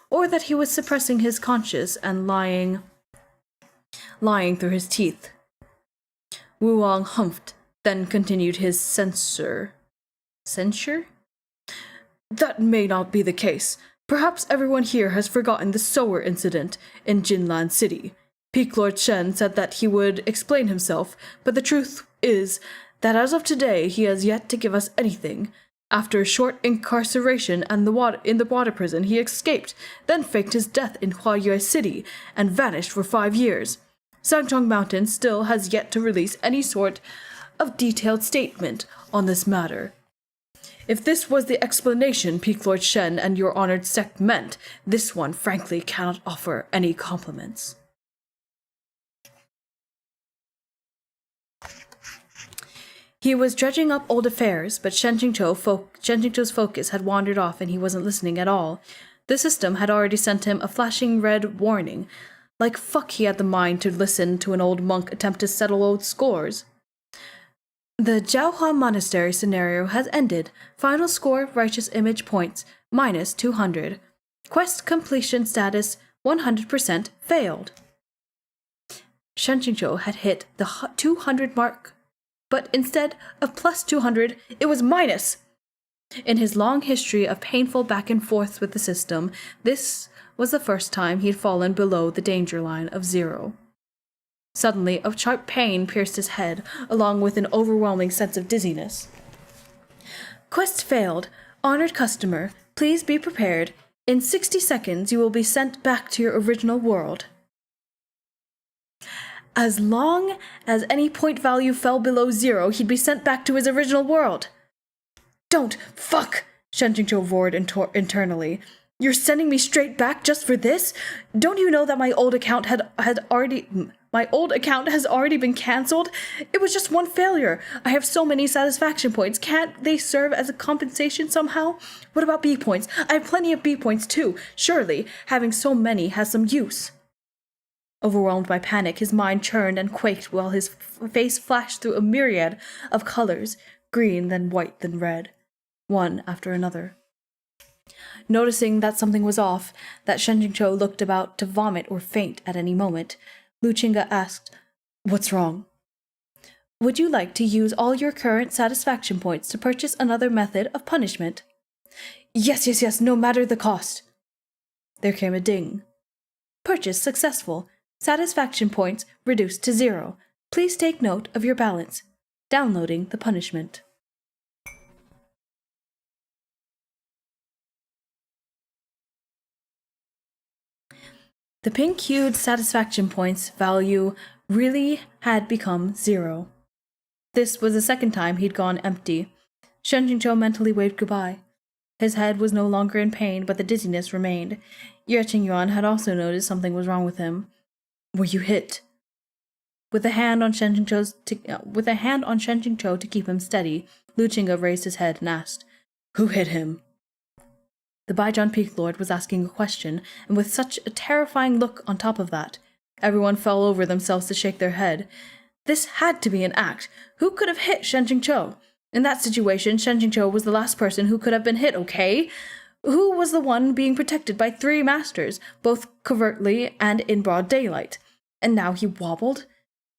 or that he was suppressing his conscience and lying through his teeth. Wu Wang humphed, then continued his censure? That may not be the case. Perhaps everyone here has forgotten the Sower incident in Jinlan City. Peak Lord Shen said that he would explain himself, but the truth is that as of today he has yet to give us anything. After a short incarceration in the water prison, he escaped, then faked his death in Huayue City, and vanished for 5 years. Sangchong Mountain still has yet to release any sort of detailed statement on this matter. If this was the explanation Peak Lord Shen and your honored sect meant, this one frankly cannot offer any compliments. He was dredging up old affairs, but Shen Jingzhou's focus had wandered off and he wasn't listening at all. The system had already sent him a flashing red warning. Like fuck he had the mind to listen to an old monk attempt to settle old scores. The Jiaohua Monastery scenario has ended. Final score righteous image points, minus 200. Quest completion status, 100% failed. Shen Jingzhou had hit the 200 mark, but instead of plus 200, it was minus. In his long history of painful back and forths with the system, this was the first time he'd fallen below the danger line of 0. Suddenly, a sharp pain pierced his head, along with an overwhelming sense of dizziness. Quest failed. Honored customer, please be prepared. In 60 seconds, you will be sent back to your original world. As long as any point value fell below 0, he'd be sent back to his original world. Don't! Fuck! Shen Jingzhou roared internally. You're sending me straight back just for this? Don't you know that my old account has already been cancelled? It was just one failure. I have so many satisfaction points. Can't they serve as a compensation somehow? What about B points? I have plenty of B points too. Surely, having so many has some use. Overwhelmed by panic, his mind churned and quaked while his face flashed through a myriad of colors, green, then white, then red, one after another. Noticing that something was off, that Shen Jingzhou looked about to vomit or faint at any moment, Lu Qingge asked, "What's wrong?" "Would you like to use all your current satisfaction points to purchase another method of punishment?" Yes, no matter the cost." There came a ding. "Purchase successful. Satisfaction points reduced to 0. Please take note of your balance. Downloading the punishment." The pink-hued satisfaction points value really had become 0. This was the second time he'd gone empty. Shen Jingzhou mentally waved goodbye. His head was no longer in pain, but the dizziness remained. Yue Qingyuan had also noticed something was wrong with him. "Were you hit?" With a hand on Shen Jingzhou to keep him steady, Lu Qingge raised his head and asked, "Who hit him?" The Baijian Peak Lord was asking a question, and with such a terrifying look on top of that, everyone fell over themselves to shake their head. This had to be an act. Who could have hit Shen Jingzhou? In that situation, Shen Jingzhou was the last person who could have been hit, okay? Who was the one being protected by 3 masters, both covertly and in broad daylight? And now he wobbled?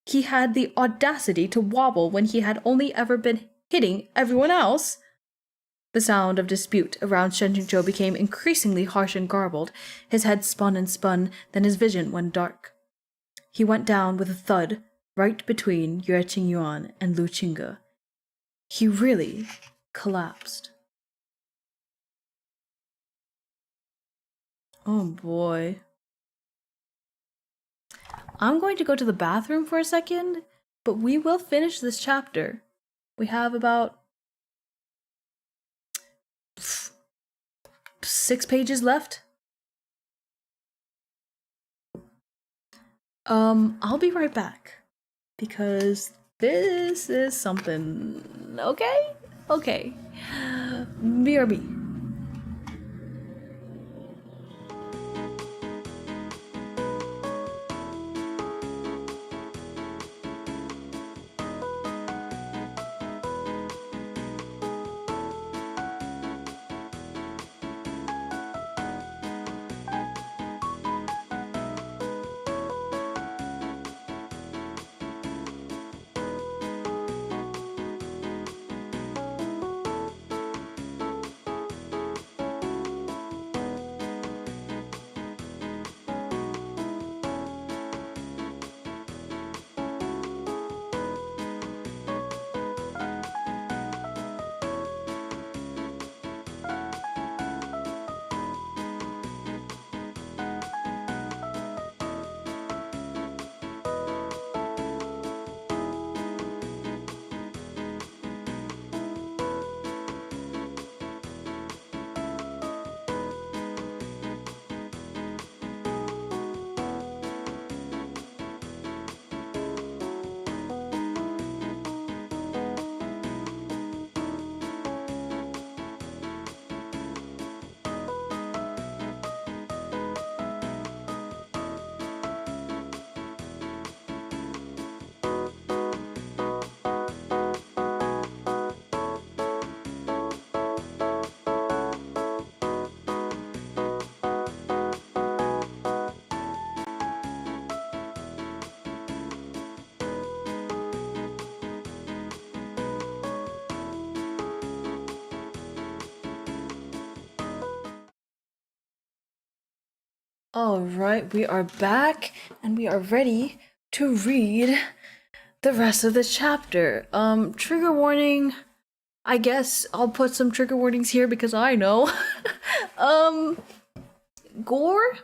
He had the audacity to wobble when he had only ever been hitting everyone else? The sound of dispute around Shen Jingzhou became increasingly harsh and garbled. His head spun and spun, then his vision went dark. He went down with a thud, right between Yue Qingyuan and Lu Qingge. He really collapsed. Oh boy. I'm going to go to the bathroom for a second, but we will finish this chapter. We have about 6 pages left. I'll be right back because this is something. Okay. BRB. Alright, we are back and we are ready to read the rest of this chapter. Trigger warning. I guess I'll put some trigger warnings here because I know. Gore?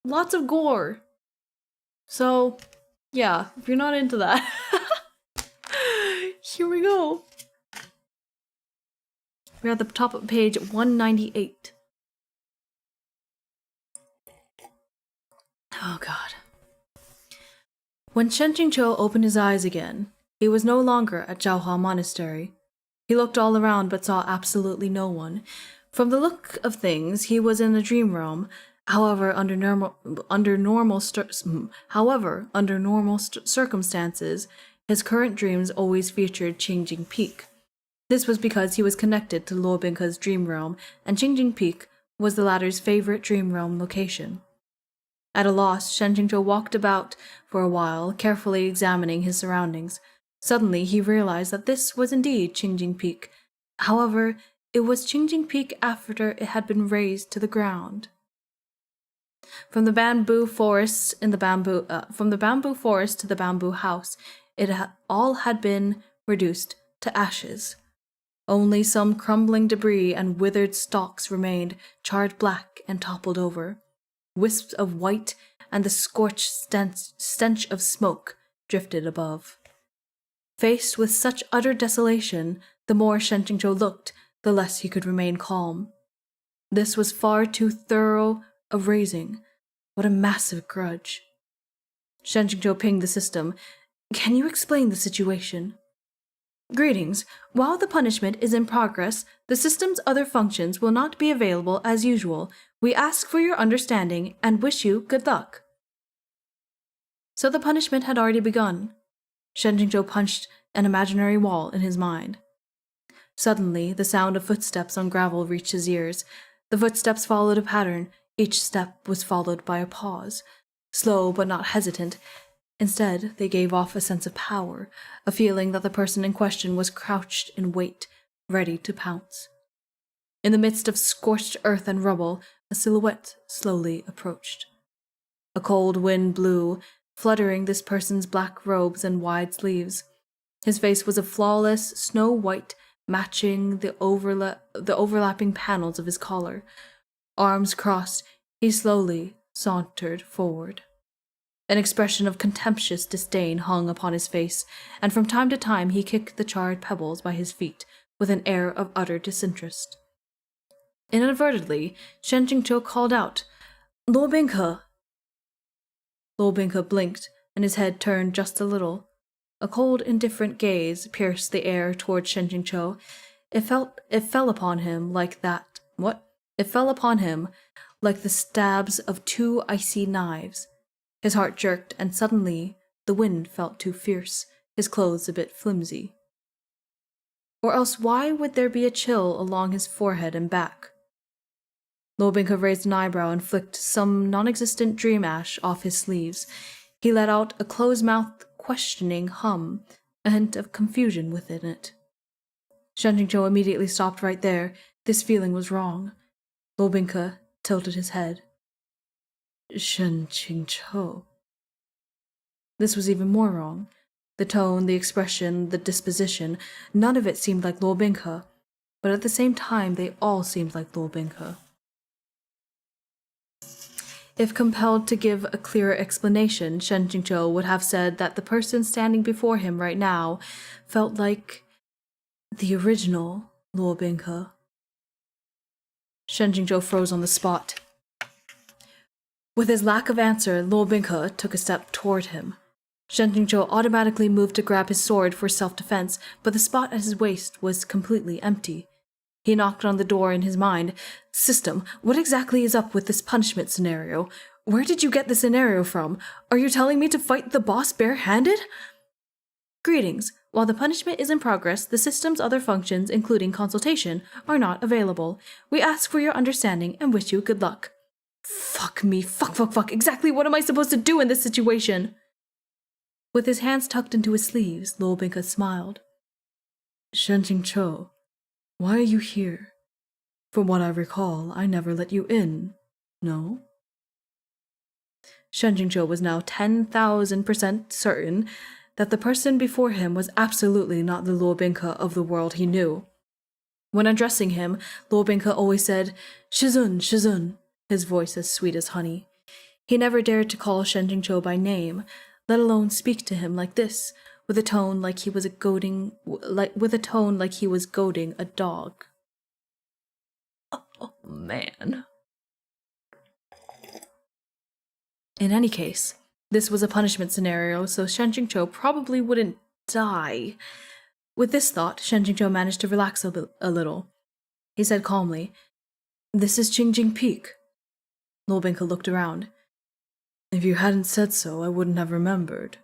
Lots of gore. So, yeah, if you're not into that, here we go. We're at the top of page 198. Oh god. When Shen Qingqiu opened his eyes again, he was no longer at Zhaohua Monastery. He looked all around but saw absolutely no one. From the look of things, he was in a dream realm. However, under normal circumstances, his current dreams always featured Qingjing Peak. This was because he was connected to Luo Bingke's dream realm, and Qingjing Peak was the latter's favorite dream realm location. At a loss, Shen Qingqiu walked about for a while, carefully examining his surroundings. Suddenly, he realized that this was indeed Qingjing Peak. However, it was Qingjing Peak after it had been razed to the ground. From the bamboo forest to the bamboo house, all had been reduced to ashes. Only some crumbling debris and withered stalks remained, charred black and toppled over. Wisps of white and the scorched stench of smoke drifted above. Faced with such utter desolation, the more Shen Qingqiu looked, the less he could remain calm. This was far too thorough a razing. What a massive grudge. Shen Qingqiu pinged the system. Can you explain the situation? Greetings. While the punishment is in progress, the system's other functions will not be available as usual. We ask for your understanding and wish you good luck. So the punishment had already begun. Shen Qingqiu punched an imaginary wall in his mind. Suddenly, the sound of footsteps on gravel reached his ears. The footsteps followed a pattern. Each step was followed by a pause, slow but not hesitant. Instead, they gave off a sense of power, a feeling that the person in question was crouched in wait, ready to pounce. In the midst of scorched earth and rubble, a silhouette slowly approached. A cold wind blew, fluttering this person's black robes and wide sleeves. His face was a flawless snow white, matching the overlapping panels of his collar. Arms crossed, he slowly sauntered forward. An expression of contemptuous disdain hung upon his face, and from time to time he kicked the charred pebbles by his feet with an air of utter disinterest. Inadvertently, Shen Qingqiu called out, "Luo Bingke!" Luo Bingke blinked, and his head turned just a little. A cold, indifferent gaze pierced the air toward Shen Qingqiu. It fell upon him like that. What? It fell upon him like the stabs of two icy knives. His heart jerked, and suddenly the wind felt too fierce, his clothes a bit flimsy. Or else why would there be a chill along his forehead and back? Luo Bingke raised an eyebrow and flicked some non-existent dream ash off his sleeves. He let out a close-mouthed, questioning hum, a hint of confusion within it. Shen Qingqiu immediately stopped right there. This feeling was wrong. Luo Bingke tilted his head. Shen Qingqiu. This was even more wrong. The tone, the expression, the disposition, none of it seemed like Luo Bingke, but at the same time they all seemed like Luo Bingke. If compelled to give a clearer explanation, Shen Qingqiu would have said that the person standing before him right now felt like the original Luo Bingke. Shen Qingqiu froze on the spot. With his lack of answer, Luo Bingke took a step toward him. Shen Qingqiu automatically moved to grab his sword for self-defense, but the spot at his waist was completely empty. He knocked on the door in his mind. System, what exactly is up with this punishment scenario? Where did you get the scenario from? Are you telling me to fight the boss bare-handed? Greetings. While the punishment is in progress, the system's other functions, including consultation, are not available. We ask for your understanding and wish you good luck. Fuck me. Fuck. Exactly what am I supposed to do in this situation? With his hands tucked into his sleeves, Luo Bingke smiled. Shen Qingqiu, why are you here? From what I recall, I never let you in. No? Shen Jingzhou was now 10,000% certain that the person before him was absolutely not the Luo Bingke of the world he knew. When addressing him, Luo Bingke always said, "Shizun, Shizun," his voice as sweet as honey. He never dared to call Shen Jingzhou by name, let alone speak to him like this, with a tone like he was goading a dog. Oh, man. In any case, this was a punishment scenario, so Shen Jingzhou probably wouldn't die. With this thought, Shen Jingzhou managed to relax a little. He said calmly, "This is Qingjing Peak." Luo Bingke looked around. "If you hadn't said so, I wouldn't have remembered."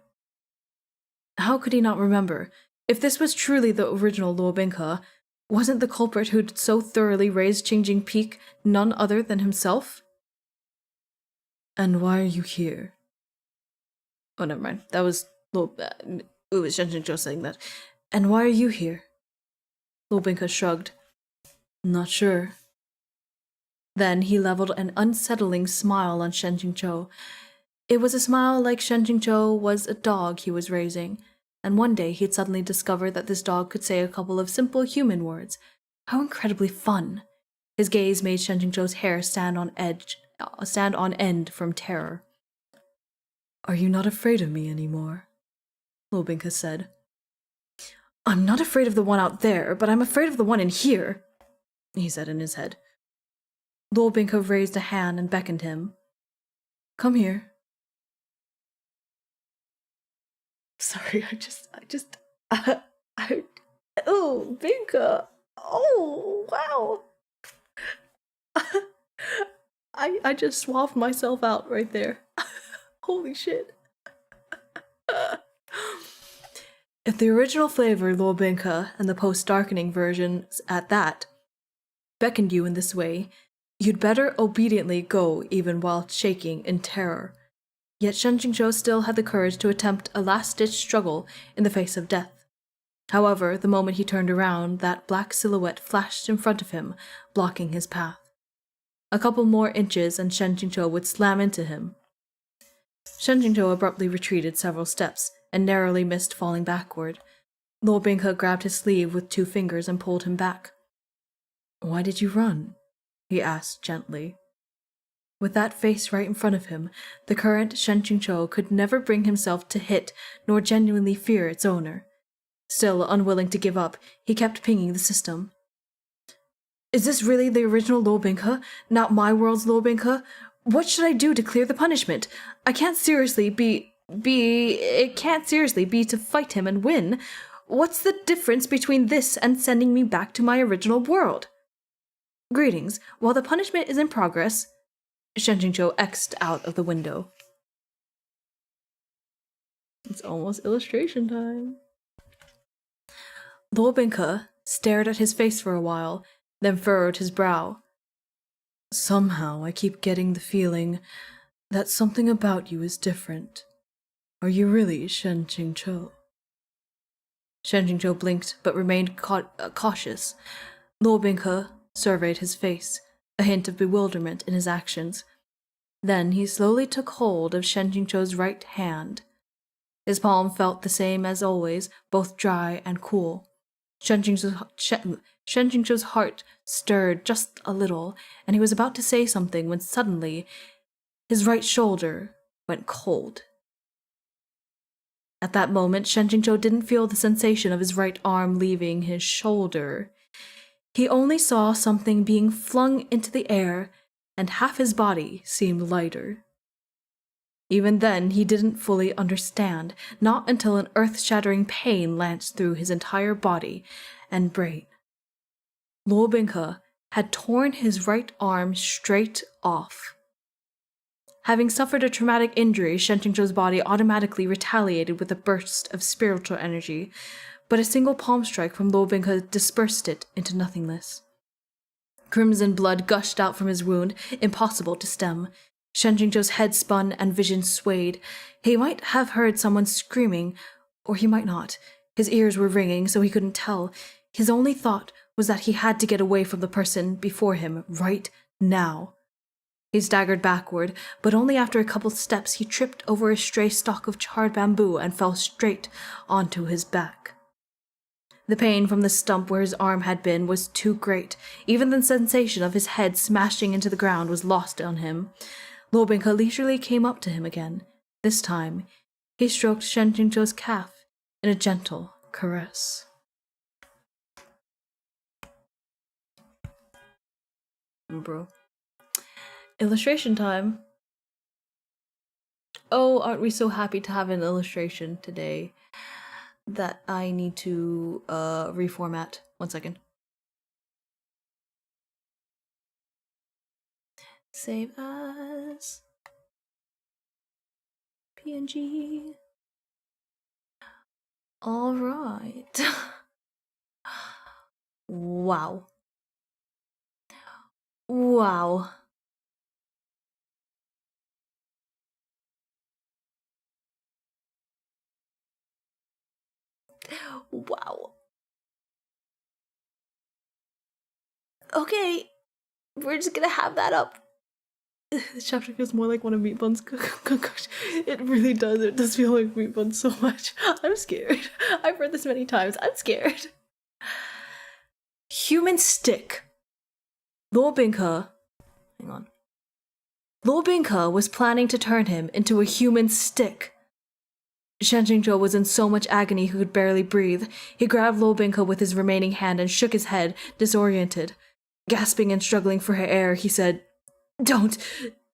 How could he not remember? If this was truly the original Luo Bingke, wasn't the culprit who'd so thoroughly raised Qingjing Peak none other than himself? "And why are you here?" Oh, never mind. That was it was Shen Jingzhou saying that. "And why are you here?" Luo Bingke shrugged. "Not sure." Then he leveled an unsettling smile on Shen Jingzhou. It was a smile like Shen Jingzhou was a dog he was raising, and one day he'd suddenly discovered that this dog could say a couple of simple human words. How incredibly fun! His gaze made Shen Jingzhou's hair stand on end from terror. "Are you not afraid of me anymore?" Luo Bingke said. "I'm not afraid of the one out there, but I'm afraid of the one in here," he said in his head. Luo Bingke raised a hand and beckoned him. "Come here." Sorry, oh, Bingke. Oh, wow. I just swapped myself out right there. Holy shit. If the original flavor, Luo Bingke, and the post-darkening versions at that, beckoned you in this way, you'd better obediently go even while shaking in terror. Yet Shen Jingzhou still had the courage to attempt a last-ditch struggle in the face of death. However, the moment he turned around, that black silhouette flashed in front of him, blocking his path. A couple more inches and Shen Jingzhou would slam into him. Shen Jingzhou abruptly retreated several steps and narrowly missed falling backward. Luo Bingke grabbed his sleeve with 2 fingers and pulled him back. "Why did you run?" he asked gently. With that face right in front of him, the current Shen Jingzhou could never bring himself to hit nor genuinely fear its owner. Still unwilling to give up, he kept pinging the system. "Is this really the original Luo Bingke, not my world's Luo Bingke? What should I do to clear the punishment? It can't seriously be to fight him and win. What's the difference between this and sending me back to my original world? Greetings. While the punishment is in progress..." Shen Jingzhou X'd out of the window. It's almost illustration time. Luo Bingke stared at his face for a while, then furrowed his brow. "Somehow I keep getting the feeling that something about you is different. Are you really Shen Jingzhou?" Shen Jingzhou blinked, but remained cautious. Luo Bingke surveyed his face, a hint of bewilderment in his actions. Then he slowly took hold of Shen Jingzhou's right hand. His palm felt the same as always, both dry and cool. Shen Jingzhou's heart stirred just a little, and he was about to say something when suddenly his right shoulder went cold. At that moment, Shen Jingzhou didn't feel the sensation of his right arm leaving his shoulder. He only saw something being flung into the air, and half his body seemed lighter. Even then, he didn't fully understand, not until an earth-shattering pain lanced through his entire body and brain. Luo Bingke had torn his right arm straight off. Having suffered a traumatic injury, Shen Jingzhou's body automatically retaliated with a burst of spiritual energy, but a single palm strike from Luo Bingke dispersed it into nothingness. Crimson blood gushed out from his wound, impossible to stem. Shen Jingzhou's head spun and vision swayed. He might have heard someone screaming, or he might not. His ears were ringing, so he couldn't tell. His only thought was that he had to get away from the person before him right now. He staggered backward, but only after a couple steps he tripped over a stray stalk of charred bamboo and fell straight onto his back. The pain from the stump where his arm had been was too great. Even the sensation of his head smashing into the ground was lost on him. Lobinka leisurely came up to him again. This time, he stroked Shen Jingzhou's calf in a gentle caress. Bro. Illustration time. Oh, aren't we so happy to have an illustration today that I need to reformat. 1 second. Save as PNG. All right. Wow. Wow. Wow. Okay, we're just gonna have that up. This chapter feels more like one of Meat Bun's concoction. It really does. It does feel like Meat Bun so much. I'm scared. I've read this many times. I'm scared. Human stick. Lobinka. Hang on. Lobinka was planning to turn him into a human stick. Shen Jingzhou was in so much agony he could barely breathe. He grabbed Lobinka with his remaining hand and shook his head, disoriented. Gasping and struggling for her air, he said, Don't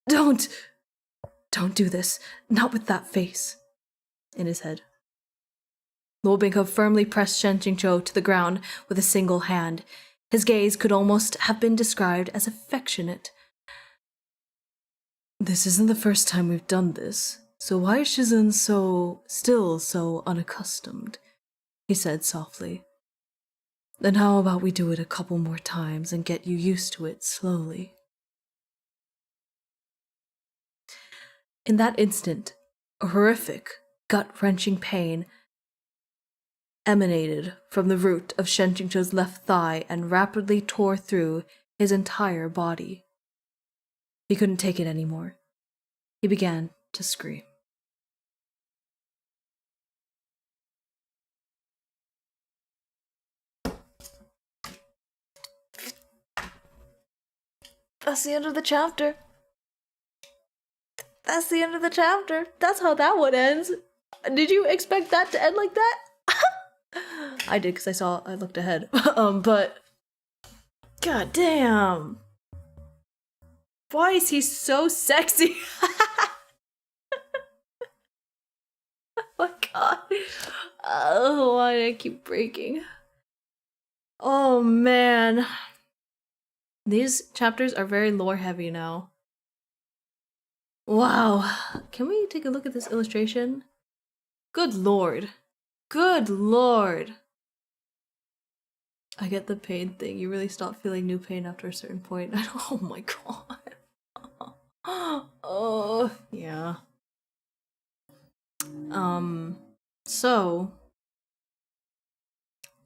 do this. Not with that face. In his head. Lobinka firmly pressed Shen Jingzhou to the ground with a single hand. His gaze could almost have been described as affectionate. This isn't the first time we've done this, so why is Shizun still so unaccustomed? He said softly. Then how about we do it a couple more times and get you used to it slowly? In that instant, a horrific, gut-wrenching pain emanated from the root of Shen Jingzhou's left thigh and rapidly tore through his entire body. He couldn't take it anymore. He began to scream. That's the end of the chapter. That's the end of the chapter. That's how that one ends. Did you expect that to end like that? I did, because I looked ahead. But god damn. Why is he so sexy? Oh my god. Oh, why did I keep breaking? Oh man. These chapters are very lore heavy now. Wow. Can we take a look at this illustration? Good lord. Good lord. I get the pain thing. You really stop feeling new pain after a certain point. Oh my god. Oh, yeah. So,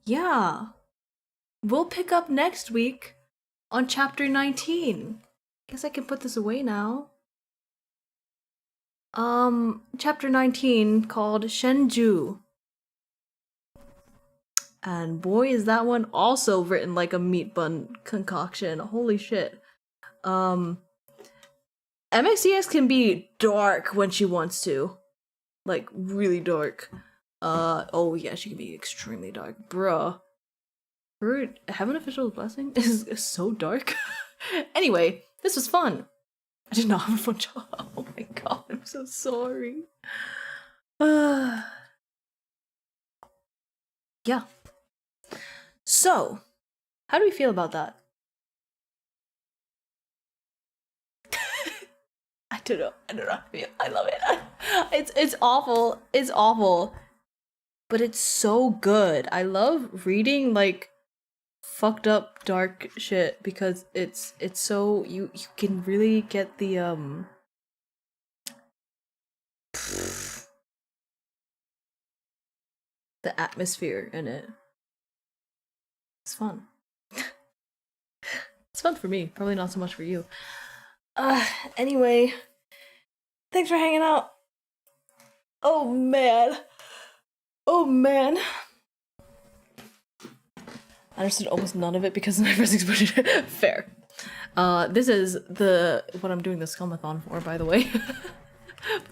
yeah. We'll pick up next week on chapter 19. Guess I can put this away now. Chapter 19 called Shenju. And boy, is that one also written like a meat bun concoction. Holy shit. MXDX can be dark when she wants to. Like, really dark. Oh yeah, she can be extremely dark. Bruh. Her Heaven Official's Blessing is so dark. Anyway, this was fun. I did not have a fun job. Oh my god, I'm so sorry. Yeah. So, how do we feel about that? I don't know how to feel. I love it. It's awful. It's awful. But it's so good. I love reading like fucked up dark shit because it's so you can really get the the atmosphere in it. It's fun. It's fun for me, probably not so much for you. Anyway, thanks for hanging out. Oh man. Oh man. I understood almost none of it because my first exposure. Fair. This is what I'm doing the Scumathon for, by the way.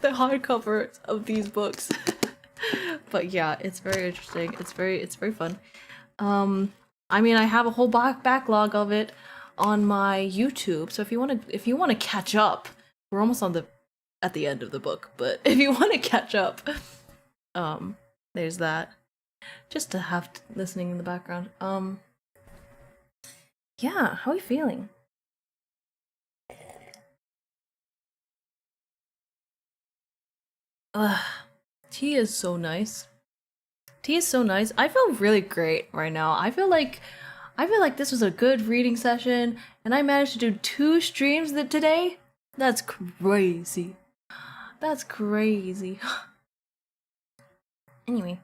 The hardcover of these books. But yeah, it's very interesting. It's very fun. I mean, I have a whole backlog of it on my YouTube. So if you want to catch up, we're almost at the end of the book. But if you want to catch up, there's that. Just to have listening in the background. Yeah, how are you feeling? Tea is so nice. Tea is so nice. I feel really great right now. I feel like this was a good reading session, and I managed to do 2 streams today. That's crazy. That's crazy. Anyway.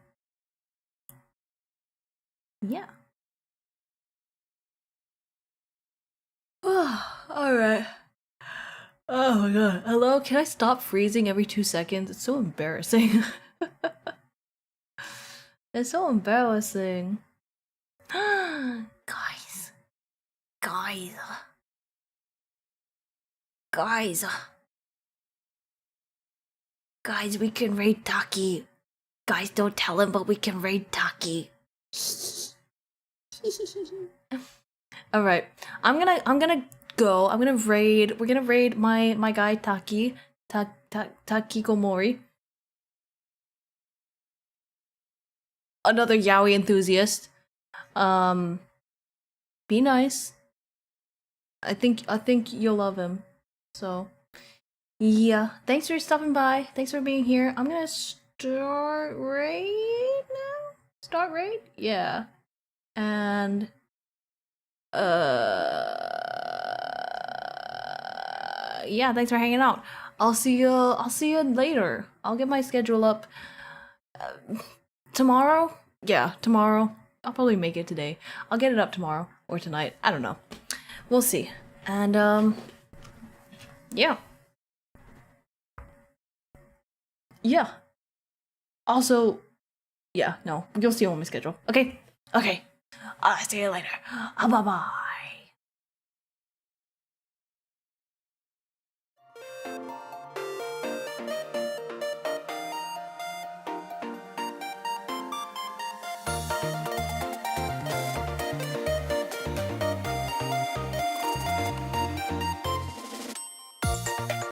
Yeah. Alright. Oh my god. Hello, can I stop freezing every 2 seconds? It's so embarrassing. It's so embarrassing. Guys. Guys. Guys. Guys, we can raid Taki. Guys, don't tell him, but we can raid Taki. Alright. I'm gonna go. We're gonna raid my guy Taki. Takikomori. Another yaoi enthusiast. Be nice. I think you'll love him. So yeah. Thanks for stopping by. Thanks for being here. I'm gonna start raid now? Start raid? Yeah. And yeah, thanks for hanging out. I'll see you later. I'll get my schedule up tomorrow. Yeah, tomorrow. I'll probably make it today. I'll get it up tomorrow or tonight. I don't know. We'll see. And yeah. Yeah. Also, yeah, no, you'll see on my schedule. Okay. I'll see you later. Bye bye.